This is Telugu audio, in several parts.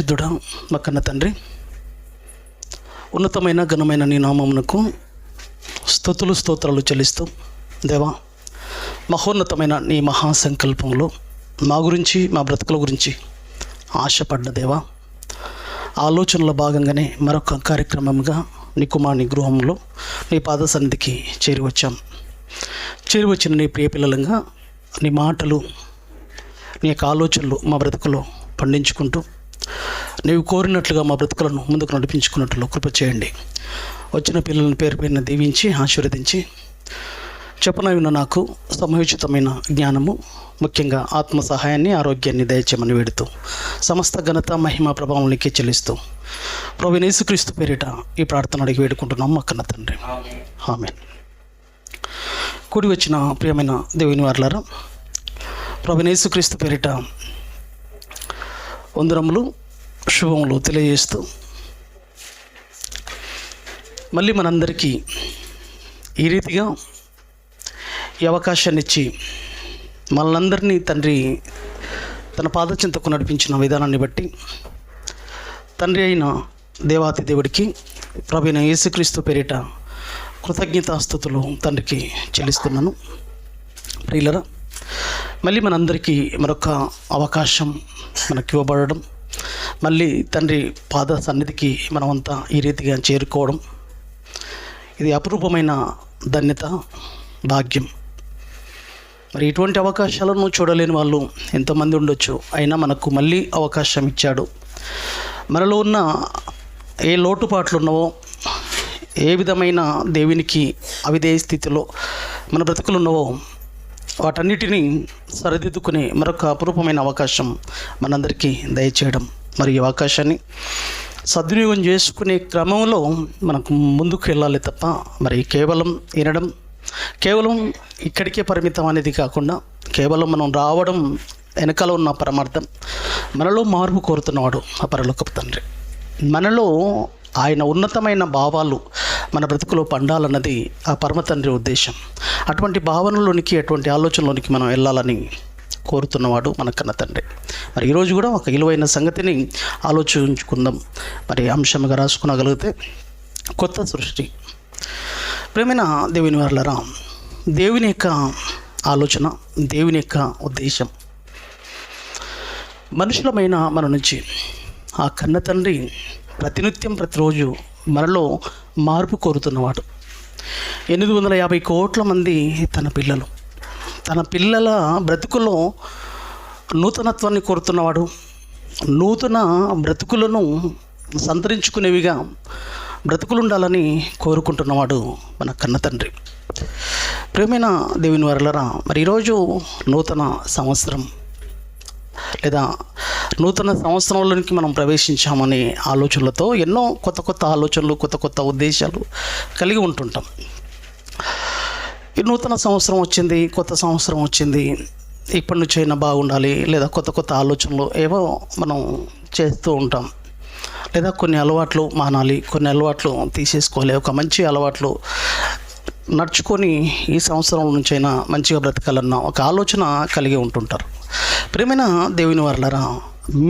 పరిశుద్ధుడా మా కన్న తండ్రి, ఉన్నతమైన ఘనమైన నీ నామమునకు స్తుతులు స్తోత్రాలు చెల్లిస్తూ, దేవా మహోన్నతమైన నీ మహాసంకల్పంలో మా గురించి మా బ్రతుకుల గురించి ఆశపడ్డ దేవా, ఆలోచనలో భాగంగానే మరొక కార్యక్రమంగా నీ కుమారుని గృహంలో నీ పాద సన్నిధికి చేరివచ్చిన నీ ప్రియ పిల్లలంగా నీ మాటలు, నీ యొక్క ఆలోచనలు మా బ్రతుకులో పండించుకుంటూ నీవు కోరినట్లుగా మా బ్రతుకులను ముందుకు నడిపించుకున్నట్లు కృప చేయండి. వచ్చిన పిల్లలను పేరు పేరున దీవించి ఆశీర్వదించి చెప్పనవిన్న నాకు సమయోచితమైన జ్ఞానము, ముఖ్యంగా ఆత్మ సహాయాన్ని, ఆరోగ్యాన్ని దయచేయమని వేడుతూ సమస్త ఘనత మహిమ ప్రభావంలోకి చెల్లిస్తూ ప్రభువైన యేసుక్రీస్తు పేరిట ఈ ప్రార్థన అడిగి వేడుకుంటున్నాం మా కన్న తండ్రి. ఆమేన్. కూడి వచ్చిన ప్రియమైన దేవుని వారలారా, ప్రభువైన యేసుక్రీస్తు పేరిట వందనములు, శుభములు తెలియజేస్తూ మళ్ళీ మనందరికీ ఈ రీతిగా ఈ అవకాశాన్ని ఇచ్చి మనందరినీ తండ్రి తన పాదచింతకు నడిపించిన విధానాన్ని బట్టి తండ్రి అయిన దేవాతి దేవుడికి, ప్రభువైన యేసుక్రీస్తు పేరిట కృతజ్ఞతాస్తుతులు తండ్రికి చెల్లిస్తున్నాను. ప్రియులరా, మళ్ళీ మనందరికీ మరొక అవకాశం మనకి ఇవ్వబడడం, మళ్ళీ తండ్రి పాద సన్నిధికి మనమంతా ఈ రీతిగా చేరుకోవడం, ఇది అపురూపమైన ధన్యత, భాగ్యం. మరి ఇటువంటి అవకాశాలను చూడలేని వాళ్ళు ఎంతోమంది ఉండొచ్చు. అయినా మనకు మళ్ళీ అవకాశం ఇచ్చాడు. మనలో ఉన్న ఏ లోటుపాట్లు ఉన్నావో, ఏ విధమైన దేవునికి అవిధేయ స్థితిలో మన బ్రతుకులు ఉన్నావో, వాటన్నిటినీ సరిదిద్దుకునే మరొక అపురూపమైన అవకాశం మనందరికీ దయచేయడం. మరి ఈ అవకాశాన్ని సద్వినియోగం చేసుకునే క్రమంలో మనకు ముందుకు వెళ్ళాలి తప్ప మరి కేవలం వినడం, కేవలం ఇక్కడికే పరిమితం అనేది కాకుండా, కేవలం మనం రావడం వెనకాల ఉన్న పరమార్థం, మనలో మార్పు కోరుతున్నవాడు ఆ పరలోకపు తండ్రి. మనలో ఆయన ఉన్నతమైన భావాలు మన బ్రతుకులో పండాలన్నది ఆ పరమ తండ్రి ఉద్దేశం. అటువంటి భావనలోనికి, అటువంటి ఆలోచనలోనికి మనం వెళ్ళాలని కోరుతున్నవాడు మన కన్న తండ్రి. మరి ఈరోజు కూడా ఒక విలువైన సంగతిని ఆలోచించుకుందాం. మరి అంశంగా రాసుకునగలిగితే కొత్త సృష్టి. ప్రేమైన దేవుని వారలారా, దేవుని యొక్క ఆలోచన, దేవుని యొక్క ఉద్దేశం మనుషులమైన మన నుంచి ఆ కన్న తండ్రి ప్రతినిత్యం, ప్రతిరోజు మనలో మార్పు కోరుతున్నవాడు. 850 కోట్ల మంది తన పిల్లల బ్రతుకుల్లో నూతనత్వాన్ని కోరుతున్నవాడు. నూతన బ్రతుకులను సంతరించుకునేవిగా బ్రతుకులు ఉండాలని కోరుకుంటున్నవాడు మన కన్న తండ్రి. ప్రియమైన దేవుని వారలారా, మరి ఈరోజు నూతన సంవత్సరం లేదా నూతన సంవత్సరంలోనికి మనం ప్రవేశించామనే ఆలోచనలతో ఎన్నో కొత్త ఆలోచనలు, కొత్త ఉద్దేశాలు కలిగి ఉంటుంటాం. ఈ నూతన సంవత్సరం వచ్చింది, కొత్త సంవత్సరం వచ్చింది, ఇప్పటి నుంచి అయినా బాగుండాలి, లేదా కొత్త ఆలోచనలు ఏవో మనం చేస్తూ ఉంటాం. లేదా కొన్ని అలవాట్లు మానాలి, కొన్ని అలవాట్లు తీసేసుకోవాలి, ఒక మంచి అలవాట్లు నడుచుకొని ఈ సంవత్సరం నుంచి అయినా మంచిగా బ్రతకాలన్న ఒక ఆలోచన కలిగి ఉంటుంటారు. ప్రియమైన దేవుని వారలారా,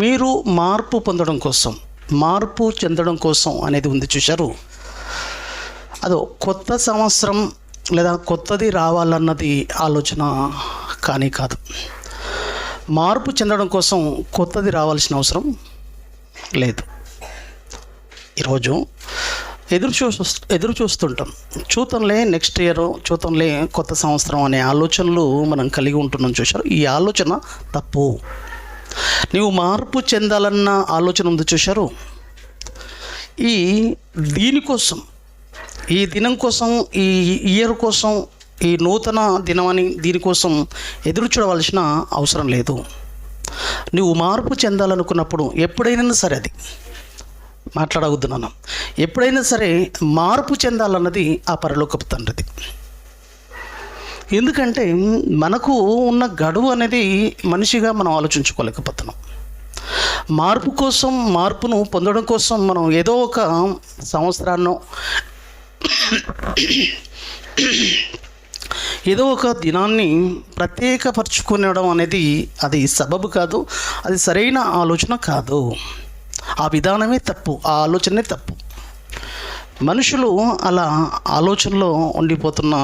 మీరు మార్పు పొందడం కోసం, మార్పు చెందడం కోసం అనేది ఉంది చూశారు. అదో కొత్త సంవత్సరం లేదా కొత్తది రావాలన్నది ఆలోచన కానీ కాదు. మార్పు చెందడం కోసం కొత్తది రావాల్సిన అవసరం లేదు. ఈరోజు ఎదురు చూస్తుంటాం. చూతంలే నెక్స్ట్ ఇయర్, చూతంలే కొత్త సంవత్సరం అనే ఆలోచనలు మనం కలిగి ఉంటున్నాం చూశారు. ఈ ఆలోచన తప్పు. నీవు మార్పు చెందాలన్న ఆలోచన ఉంది చూశారు. దీనికోసం, ఈ దినం కోసం, ఈ ఇయర్ కోసం, ఈ నూతన దినమని దీనికోసం ఎదురు చూడవలసిన అవసరం లేదు. నువ్వు మార్పు చెందాలనుకున్నప్పుడు ఎప్పుడైనా సరే, అది మాట్లాడవద్దున్నాను, ఎప్పుడైనా సరే మార్పు చెందాలన్నది ఆ పరలోకపు తండ్రిది. ఎందుకంటే మనకు ఉన్న గడువు అనేది మనిషిగా మనం ఆలోచించుకోలేకపోతున్నాం. మార్పు కోసం, మార్పును పొందడం కోసం మనం ఏదో ఒక సంవత్సరాన్నో ఏదో ఒక దినాన్ని ప్రత్యేకపరచుకునడం అనేది అది సబబు కాదు, అది సరైన ఆలోచన కాదు. ఆ విధానమే తప్పు, ఆ ఆలోచనే తప్పు. మనుషులు అలా ఆలోచనలో ఉండిపోతున్న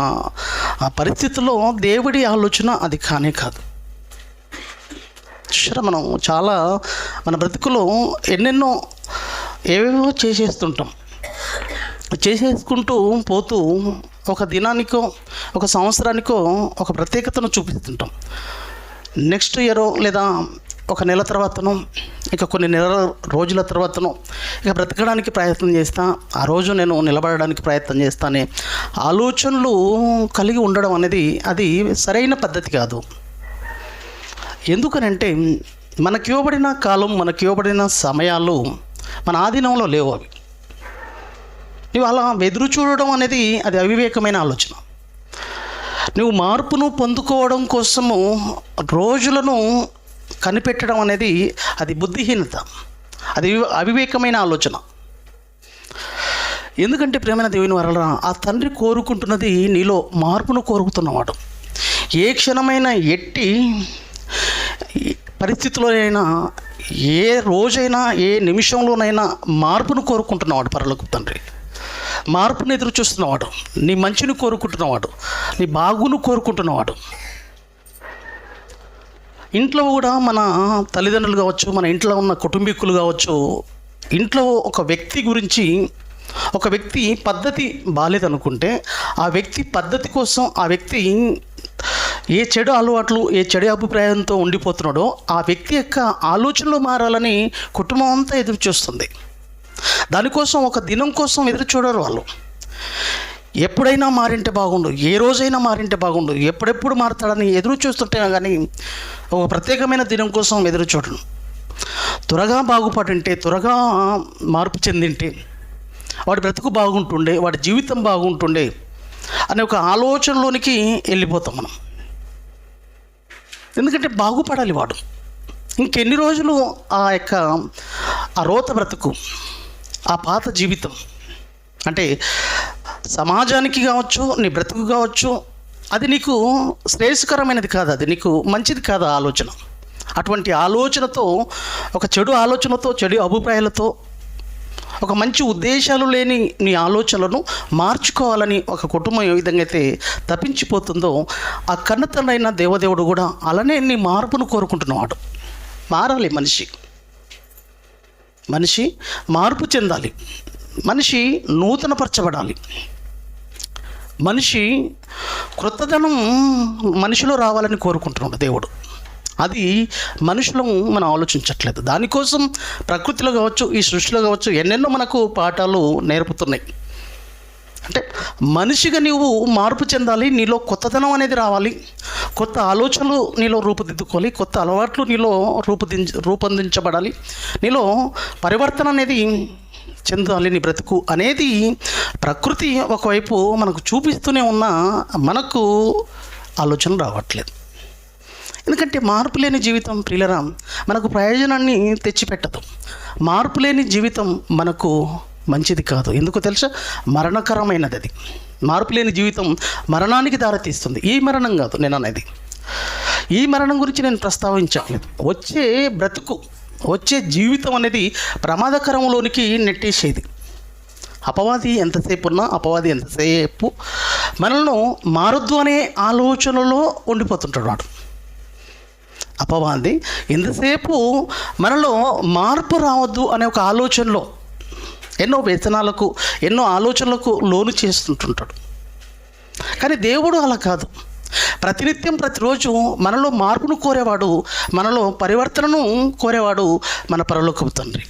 ఆ పరిస్థితుల్లో దేవుడి ఆలోచన అది కానే కాదు. చూసారా, మనం చాలా మన బ్రతుకులో ఎన్నెన్నో ఏవేవో చేసేసుకుంటూ పోతూ ఒక దినానికో ఒక సంవత్సరానికో ఒక ప్రత్యేకతను చూపిస్తుంటాం. నెక్స్ట్ ఇయరో లేదా ఒక నెల తర్వాతనో ఇక కొన్ని రోజుల తర్వాతనో ఇక బ్రతకడానికి ప్రయత్నం చేస్తా, ఆ రోజు నేను నిలబడడానికి ప్రయత్నం చేస్తానే ఆలోచనలు కలిగి ఉండడం అనేది అది సరైన పద్ధతి కాదు. ఎందుకనంటే మనకి ఇవ్వబడిన కాలం, మనకి ఇవ్వబడిన సమయాలు మన ఆధీనంలో లేవు. అవి నువ్వు అలా ఎదురు చూడడం అనేది అది అవివేకమైన ఆలోచన. నువ్వు మార్పును పొందుకోవడం కోసము రోజులను కనిపెట్టడం అనేది అది బుద్ధిహీనత, అది అవివేకమైన ఆలోచన. ఎందుకంటే ప్రేమైన దేవుని వల్ల ఆ తండ్రి కోరుకుంటున్నది నీలో మార్పును కోరుకుతున్నవాడు. ఏ క్షణమైన ఎట్టి పరిస్థితుల్లోనైనా, ఏ రోజైనా, ఏ నిమిషంలోనైనా మార్పును కోరుకుంటున్నవాడు పరలోకపు తండ్రి. మార్పును ఎదురు చూస్తున్నవాడు, నీ మంచిని కోరుకుంటున్నవాడు, నీ బాగును కోరుకుంటున్నవాడు. ఇంట్లో కూడా మన తల్లిదండ్రులు కావచ్చు, మన ఇంట్లో ఉన్న కుటుంబీకులు కావచ్చు, ఇంట్లో ఒక వ్యక్తి గురించి, ఒక వ్యక్తి పద్ధతి బాలేదనుకుంటే ఆ వ్యక్తి పద్ధతి కోసం ఆ వ్యక్తి ఏ చెడు అలవాట్లు, ఏ చెడు అభిప్రాయంతో ఉండిపోతున్నాడో ఆ వ్యక్తి యొక్క ఆలోచనలు మారాలని కుటుంబం అంతా ఎదురు చూస్తుంది. దానికోసం ఒక దినం కోసం ఎదురు చూడరు వాళ్ళు. ఎప్పుడైనా మారింటే బాగుండు, ఏ రోజైనా మారింటే బాగుండు, ఎప్పుడెప్పుడు మారుతాడని ఎదురు చూస్తుంటే కానీ ఒక ప్రత్యేకమైన దినం కోసం ఎదురు చూడను. త్వరగా బాగుపడింటే, త్వరగా మార్పు చెందింటే, వాడి బ్రతుకు బాగుంటుండే, వాడి జీవితం బాగుంటుండే అనే ఒక ఆలోచనలోనికి వెళ్ళిపోతాం మనం. ఎందుకంటే బాగుపడాలి వాడు. ఇంకెన్ని రోజులు ఆ రోత బ్రతుకు, ఆ పాత జీవితం, అంటే సమాజానికి కావచ్చు, నీ బ్రతుకు కావచ్చు, అది నీకు శ్రేయస్కరమైనది కాదు, అది నీకు మంచిది కాదు ఆలోచన. అటువంటి ఆలోచనతో, ఒక చెడు ఆలోచనతో, చెడు అభిప్రాయాలతో, ఒక మంచి ఉద్దేశాలు లేని నీ ఆలోచనలను మార్చుకోవాలని ఒక కుటుంబం ఏ విధంగా అయితే తప్పించిపోతుందో, ఆ కన్నతనైన దేవదేవుడు కూడా అలానే నీ మార్పును కోరుకుంటున్నవాడు. మారాలి మనిషి మార్పు చెందాలి, మనిషి నూతనపరచబడాలి, మనిషి క్రొత్తదనం మనిషిలో రావాలని కోరుకుంటున్నాడు దేవుడు. అది మనుషులను మనం ఆలోచించట్లేదు. దానికోసం ప్రకృతిలో కావచ్చు, ఈ సృష్టిలో కావచ్చు ఎన్నెన్నో మనకు పాఠాలు నేర్పుతున్నాయి. అంటే మనిషిగా నీవు మార్పు చెందాలి, నీలో కొత్తదనం అనేది రావాలి, కొత్త ఆలోచనలు నీలో రూపుదిద్దుకోవాలి, కొత్త అలవాట్లు నీలో రూపొందించబడాలి, నీలో పరివర్తన అనేది చెందాలి నీ బ్రతుకు అనేది ప్రకృతి ఒకవైపు మనకు చూపిస్తూనే ఉన్నా మనకు ఆలోచన రావట్లేదు. ఎందుకంటే మార్పు లేని జీవితం ప్రియులరా మనకు ప్రయోజనాన్ని తెచ్చిపెట్టదు. మార్పు లేని జీవితం మనకు మంచిది కాదు. ఎందుకో తెలుసా? మరణకరమైనది అది. మార్పు లేని జీవితం మరణానికి దారితీస్తుంది. ఈ మరణం కాదు నేను అనేది, ఈ మరణం గురించి నేను ప్రస్తావించట్లేదు. వచ్చే బ్రతుకు, వచ్చే జీవితం అనేది ప్రమాదకరంలోనికి నెట్టేసేది. అపవాది ఎంతసేపు ఉన్నా, అపవాది ఎంతసేపు మనల్ని మారొద్దు అనే ఆలోచనలో ఉండిపోతుంటాడు వాడు. అపవాది ఎంతసేపు మనలో మార్పు రావద్దు అనే ఒక ఆలోచనలో ఎన్నో వ్యసనాలకు, ఎన్నో ఆలోచనలకు లోను చేస్తుంటుంటాడు. కానీ దేవుడు అలా కాదు. ప్రతినిత్యం, ప్రతిరోజు మనలో మార్పును కోరేవాడు, మనలో పరివర్తనను కోరేవాడు మన పరలోకపు తండ్రి.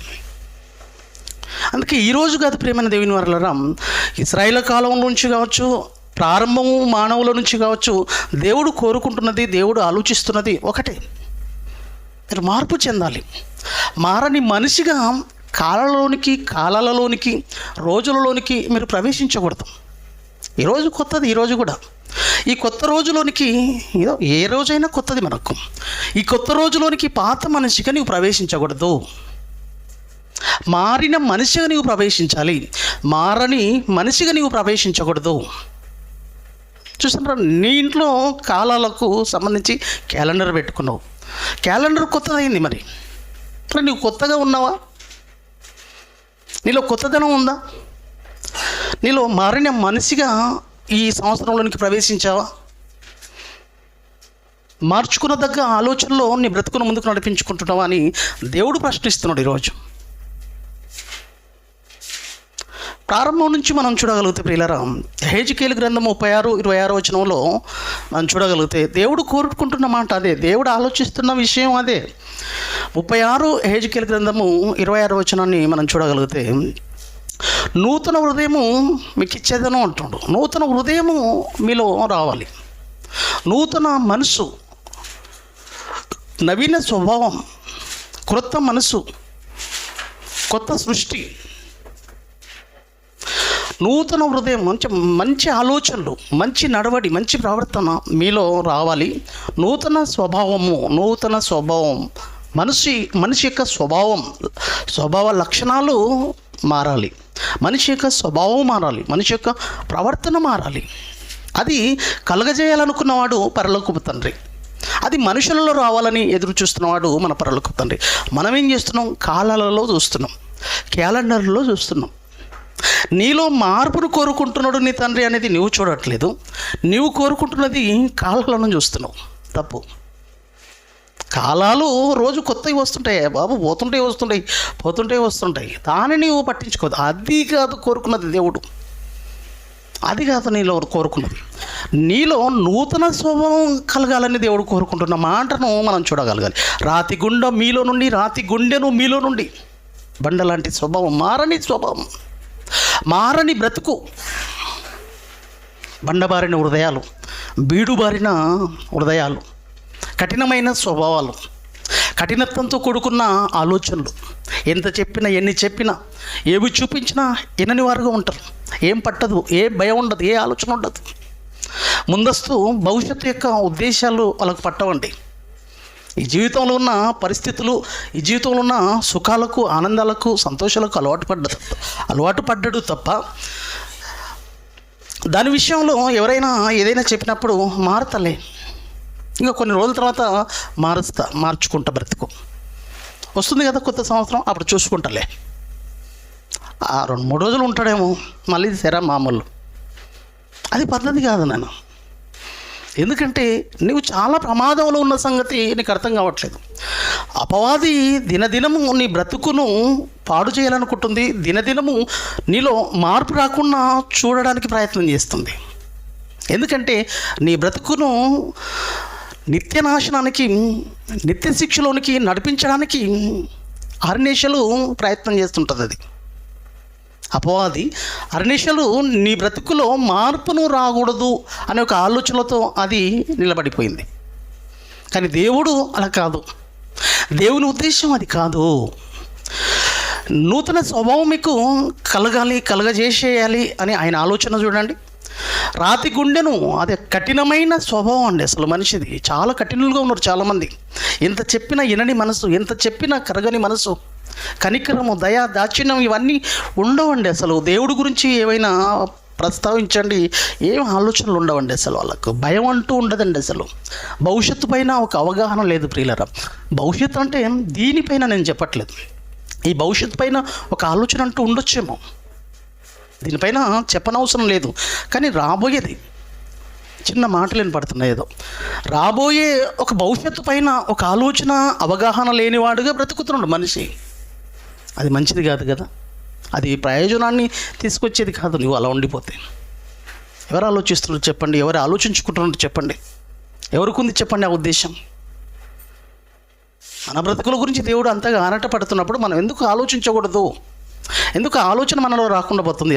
అందుకే ఈరోజు కాదు ప్రియమైన దేవుని వరలరా, ఇశ్రాయేలు కాలం నుంచి కావచ్చు, ప్రారంభము మానవుల నుంచి కావచ్చు, దేవుడు కోరుకుంటున్నది, దేవుడు ఆలోచిస్తున్నది ఒకటే, మీరు మార్పు చెందాలి. మారని మనిషిగా కాలాలలోనికి రోజులలోనికి మీరు ప్రవేశించకూడదు. ఈరోజు కొత్తది, ఈరోజు కూడా ఈ కొత్త రోజులోనికి, ఏ రోజైనా కొత్తది మనకు. ఈ కొత్త రోజులోనికి పాత మనిషిగా నీవు ప్రవేశించకూడదు. మారిన మనిషిగా నీవు ప్రవేశించాలి, మారని మనిషిగా నీవు ప్రవేశించకూడదు. చూస్తున్నారా, నీ ఇంట్లో కాలాలకు సంబంధించి క్యాలెండర్ పెట్టుకున్నావు, క్యాలెండర్ కొత్తదైంది. మరి నువ్వు కొత్తగా ఉన్నావా? నీలో కొత్తదనం ఉందా? నీలో మారిన మనిషిగా ఈ సంవత్సరంలోనికి ప్రవేశించావా? మార్చుకున్న దగ్గర ఆలోచనలో నీ బ్రతుకును ముందుకు నడిపించుకుంటున్నావా అని దేవుడు ప్రశ్నిస్తున్నాడు ఈరోజు. ప్రారంభం నుంచి మనం చూడగలిగితే ప్రియులారా, హెజ్కేలు గ్రంథం 36:26 వచనంలో మనం చూడగలిగితే దేవుడు కోరుకుంటున్న మాట అదే, దేవుడు ఆలోచిస్తున్న విషయం అదే. 36 హెజ్కేలు గ్రంథము 26 వచనాన్ని మనం చూడగలిగితే, నూతన హృదయము మీకు ఇచ్చేదను అంటున్నాడు. నూతన హృదయము మీలో రావాలి, నూతన మనసు, నవీన స్వభావం, క్రొత్త మనసు, కొత్త సృష్టి, నూతన హృదయం, మంచి ఆలోచనలు, మంచి నడవడి, మంచి ప్రవర్తన మీలో రావాలి. నూతన స్వభావం, మనిషి యొక్క స్వభావ లక్షణాలు మారాలి, మనిషి యొక్క స్వభావం మారాలి, మనిషి యొక్క ప్రవర్తన మారాలి. అది కలగజేయాలనుకున్నవాడు పరలోకపు తండ్రి. అది మనుషులలో రావాలని ఎదురు చూస్తున్నవాడు మన పరలోకపు తండ్రి. మనం ఏం చేస్తున్నాం? కాలాలలో చూస్తున్నాం, క్యాలెండర్లో చూస్తున్నాం. నీలో మార్పును కోరుకుంటున్నాడు నీ తండ్రి అనేది నువ్వు చూడట్లేదు. నీవు కోరుకుంటున్నది కాలాలను చూస్తున్నావు. తప్పు. కాలాలు రోజు కొత్తవి వస్తుంటాయి బాబు, పోతుంటే వస్తుంటాయి. దాన్ని నీవు పట్టించుకోదు. అది కాదు కోరుకున్నది దేవుడు, అది కాదు నీలో కోరుకున్నది. నీలో నూతన స్వభావం కలగాలని దేవుడు కోరుకుంటున్న మాటను మనం చూడగలగాలి. రాతి గుండెను మీలో నుండి బండలాంటి స్వభావం, మారని బ్రతుకు, బండబారిన హృదయాలు, బీడుబారిన హృదయాలు, కఠినమైన స్వభావాలు, కఠినత్వంతో కూడుకున్న ఆలోచనలు, ఎంత చెప్పినా ఎన్ని చెప్పినా ఏవి చూపించినా వినని వారుగా ఉంటారు. ఏం పట్టదు, ఏ భయం ఉండదు, ఏ ఆలోచన ఉండదు. ముందస్తు భవిష్యత్తు యొక్క ఉద్దేశాలు వాళ్ళకు పట్టవండి. ఈ జీవితంలో ఉన్న పరిస్థితులు, ఈ జీవితంలో ఉన్న సుఖాలకు, ఆనందాలకు, సంతోషాలకు అలవాటు పడ్డాడు తప్ప దాని విషయంలో ఎవరైనా ఏదైనా చెప్పినప్పుడు మారతలే, ఇంకా కొన్ని రోజుల తర్వాత మార్చుకుంటా బ్రతుకు వస్తుంది కదా కొత్త సంవత్సరం, అప్పుడు చూసుకుంటాలే. 2-3 రోజులు ఉంటాడేమో, మళ్ళీ సరే మామూలు. అది పద్ధతి కాదు నేను. ఎందుకంటే నువ్వు చాలా ప్రమాదంలో ఉన్న సంగతి నీకు అర్థం కావట్లేదు. అపవాది దినదినము నీ బ్రతుకును పాడు చేయాలనుకుంటుంది. దినదినము నీలో మార్పు రాకుండా చూడడానికి ప్రయత్నం చేస్తుంది. ఎందుకంటే నీ బ్రతుకును నిత్యనాశనానికి, నిత్య శిక్షలోనికి నడిపించడానికి అహర్నిశలు ప్రయత్నం చేస్తుంటుంది. అది అపవాది అహర్నిశలు నీ బ్రతుకులో మార్పును రాకూడదు అనే ఒక ఆలోచనలతో అది నిలబడిపోయింది. కానీ దేవుడు అలా కాదు. దేవుని ఉద్దేశం అది కాదు. నూతన స్వభావం మీకు కలగజేసేయాలి అని ఆయన ఆలోచన చూడండి. రాతి గుండెను, అదే కఠినమైన స్వభావం అండి. అసలు మనిషిది చాలా కఠినంగా ఉన్నారు చాలామంది. ఎంత చెప్పినా వినని మనసు, ఎంత చెప్పినా కరగని మనసు, కనికరము, దయ, దాక్షిణ్యం ఇవన్నీ ఉండవండి. అసలు దేవుడి గురించి ఏవైనా ప్రస్తావించండి, ఏం ఆలోచనలు ఉండవండి. అసలు వాళ్ళకు భయం అంటూ ఉండదండి. అసలు భవిష్యత్తు పైన ఒక అవగాహన లేదు ప్రియులరా. భవిష్యత్తు అంటే దీనిపైన నేను చెప్పట్లేదు. ఈ భవిష్యత్తు పైన ఒక ఆలోచన అంటూ ఉండొచ్చేమో, దీనిపైన చెప్పనవసరం లేదు. కానీ రాబోయేది చిన్న మాటలు వినపడుతున్నాయి. ఏదో రాబోయే ఒక భవిష్యత్తు పైన ఒక ఆలోచన, అవగాహన లేనివాడుగా బ్రతుకుతున్నాడు మనిషి. అది మంచిది కాదు కదా. అది ప్రయోజనాన్ని తీసుకొచ్చేది కాదు. నువ్వు అలా ఉండిపోతే ఎవరు ఆలోచిస్తున్నారు చెప్పండి? ఎవరు ఆలోచించుకుంటున్నారు చెప్పండి? ఎవరికి ఉంది చెప్పండి ఆ ఉద్దేశం? మన బ్రతుకుల గురించి దేవుడు అంతగా ఆరాట పడుతున్నప్పుడు మనం ఎందుకు ఆలోచించకూడదు? ఎందుకు ఆలోచన మనలో రాకుండా పోతుంది?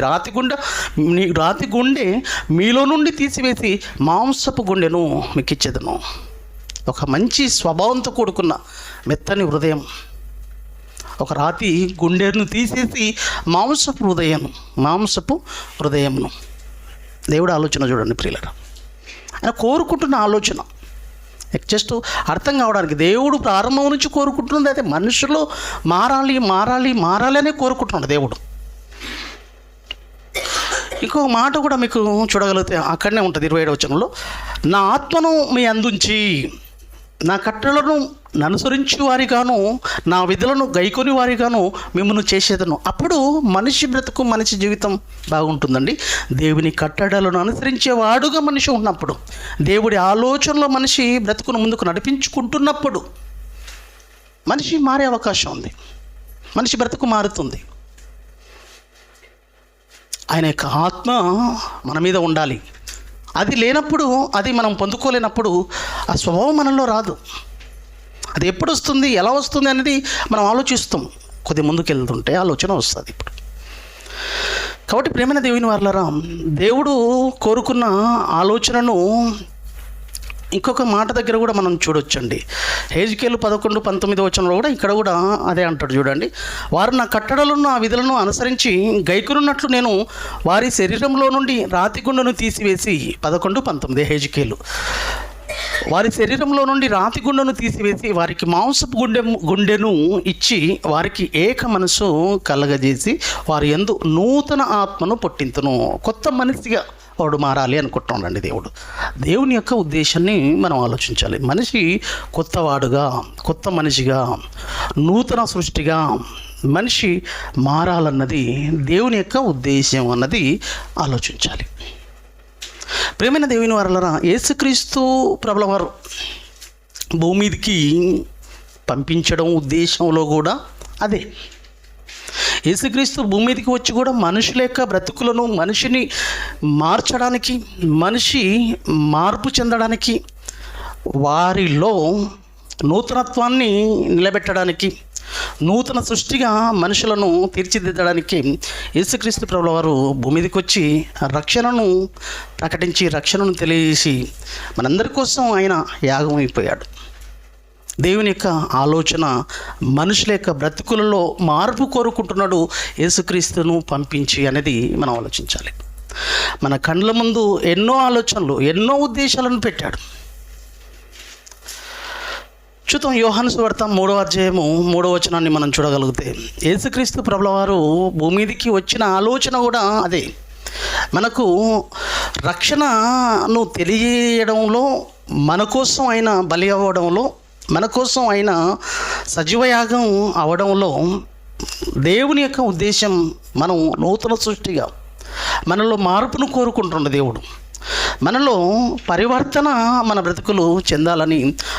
రాతి గుండె మీలో నుండి తీసివేసి మాంసపు గుండెను మీకు ఇచ్చేదను. ఒక మంచి స్వభావంతో కూడుకున్న మెత్తని హృదయం, ఒక రాతి గుండెను తీసేసి మాంసపు హృదయమును దేవుడు ఆలోచన చూడండి ప్రియులరా. ఆయన కోరుకుంటున్న ఆలోచన జస్ట్ అర్థం కావడానికి దేవుడు ప్రారంభం నుంచి కోరుకుంటున్నది అయితే మనుషులు మారాలి అనే కోరుకుంటున్నాడు దేవుడు. ఇంకో మాట కూడా మీకు చూడగలిగితే అక్కడనే ఉంటుంది 27వ వచనంలో, నా ఆత్మను మీ అందుంచి నా కట్టలను ననుసరించి వారిగాను నా విధులను గైకొని వారిగాను మిమ్మల్ని చేసేదను. అప్పుడు మనిషి బ్రతుకు, మనిషి జీవితం బాగుంటుందండి. దేవుని కట్టడలను అనుసరించేవాడుగా మనిషి ఉన్నప్పుడు, దేవుడి ఆలోచనలో మనిషి బ్రతుకును ముందుకు నడిపించుకుంటున్నప్పుడు మనిషి మారే అవకాశం ఉంది. మనిషి బ్రతుకు మారుతుంది. ఆయన యొక్క ఆత్మ మన మీద ఉండాలి. అది లేనప్పుడు, అది మనం పొందుకోలేనప్పుడు ఆ స్వభావం మనలో రాదు. అది ఎప్పుడు వస్తుంది, ఎలా వస్తుంది అనేది మనం ఆలోచిస్తాం. కొద్ది ముందుకు వెళ్తుంటే ఆలోచన వస్తుంది. ఇప్పుడు కాబట్టి ప్రేమైన దేవుని వారలారా, దేవుడు కోరుకున్న ఆలోచనను ఇంకొక మాట దగ్గర కూడా మనం చూడొచ్చండి. హెజ్కేలు 11:19 కూడా ఇక్కడ కూడా అదే అంటాడు చూడండి. వారు నా కట్టడలను, నా విధులను అనుసరించి గైకొనున్నట్లు నేను వారి శరీరంలో నుండి రాతి గుండెను తీసివేసి 11:19 హెజ్కేలు. వారి శరీరంలో నుండి రాతి గుండెను తీసివేసి వారికి మాంసపు గుండెను ఇచ్చి వారికి ఏక మనసు కలగజేసి వారి యందు నూతన ఆత్మను పుట్టింతును. కొత్త మనిషిగా వాడు మారాలి అనుకుంటున్నాడండి దేవుడు. దేవుని యొక్క ఉద్దేశాన్ని మనం ఆలోచించాలి. మనిషి కొత్తవాడుగా, కొత్త మనిషిగా, నూతన సృష్టిగా మనిషి మారాలన్నది దేవుని యొక్క ఉద్దేశం అన్నది ఆలోచించాలి. ప్రేమైన దేవుని వారలారా, యేసుక్రీస్తు ప్రభుల వారు భూమి మీదకి పంపించడం ఉద్దేశంలో కూడా అదే. యేసుక్రీస్తు భూమి మీదకి వచ్చి కూడా మనుషుల యొక్క బ్రతుకులను, మనిషిని మార్చడానికి, మనిషి మార్పు చెందడానికి, వారిలో నూతనత్వాన్ని నిలబెట్టడానికి, నూతన సృష్టిగా మనుషులను తీర్చిదిద్దడానికి యేసుక్రీస్తు ప్రభుల వారు భూమి మీదకి వచ్చి రక్షణను ప్రకటించి, రక్షణను తెలియజేసి మనందరి కోసం ఆయన యాగం అయిపోయాడు. దేవుని యొక్క ఆలోచన మనుషుల యొక్క బ్రతుకులలో మార్పు కోరుకుంటున్నాడు యేసుక్రీస్తును పంపించి అనేది మనం ఆలోచించాలి. మన కండ్ల ముందు ఎన్నో ఆలోచనలు, ఎన్నో ఉద్దేశాలను పెట్టాడు. చూద్దాం. యోహాను సువార్త 3:3 మనం చూడగలిగితే యేసుక్రీస్తు ప్రభుల వారు భూమి మీదకి వచ్చిన ఆలోచన కూడా అదే. మనకు రక్షణను తెలియజేయడంలో, మన కోసం ఆయన బలి అవ్వడంలో, మన కోసం ఆయన సజీవయాగం అవడంలో దేవుని యొక్క ఉద్దేశం మనం నూతన సృష్టిగా, మనలో మార్పును కోరుకుంటున్న దేవుడు, మనలో పరివర్తన, మన బ్రతుకులు చెందాలని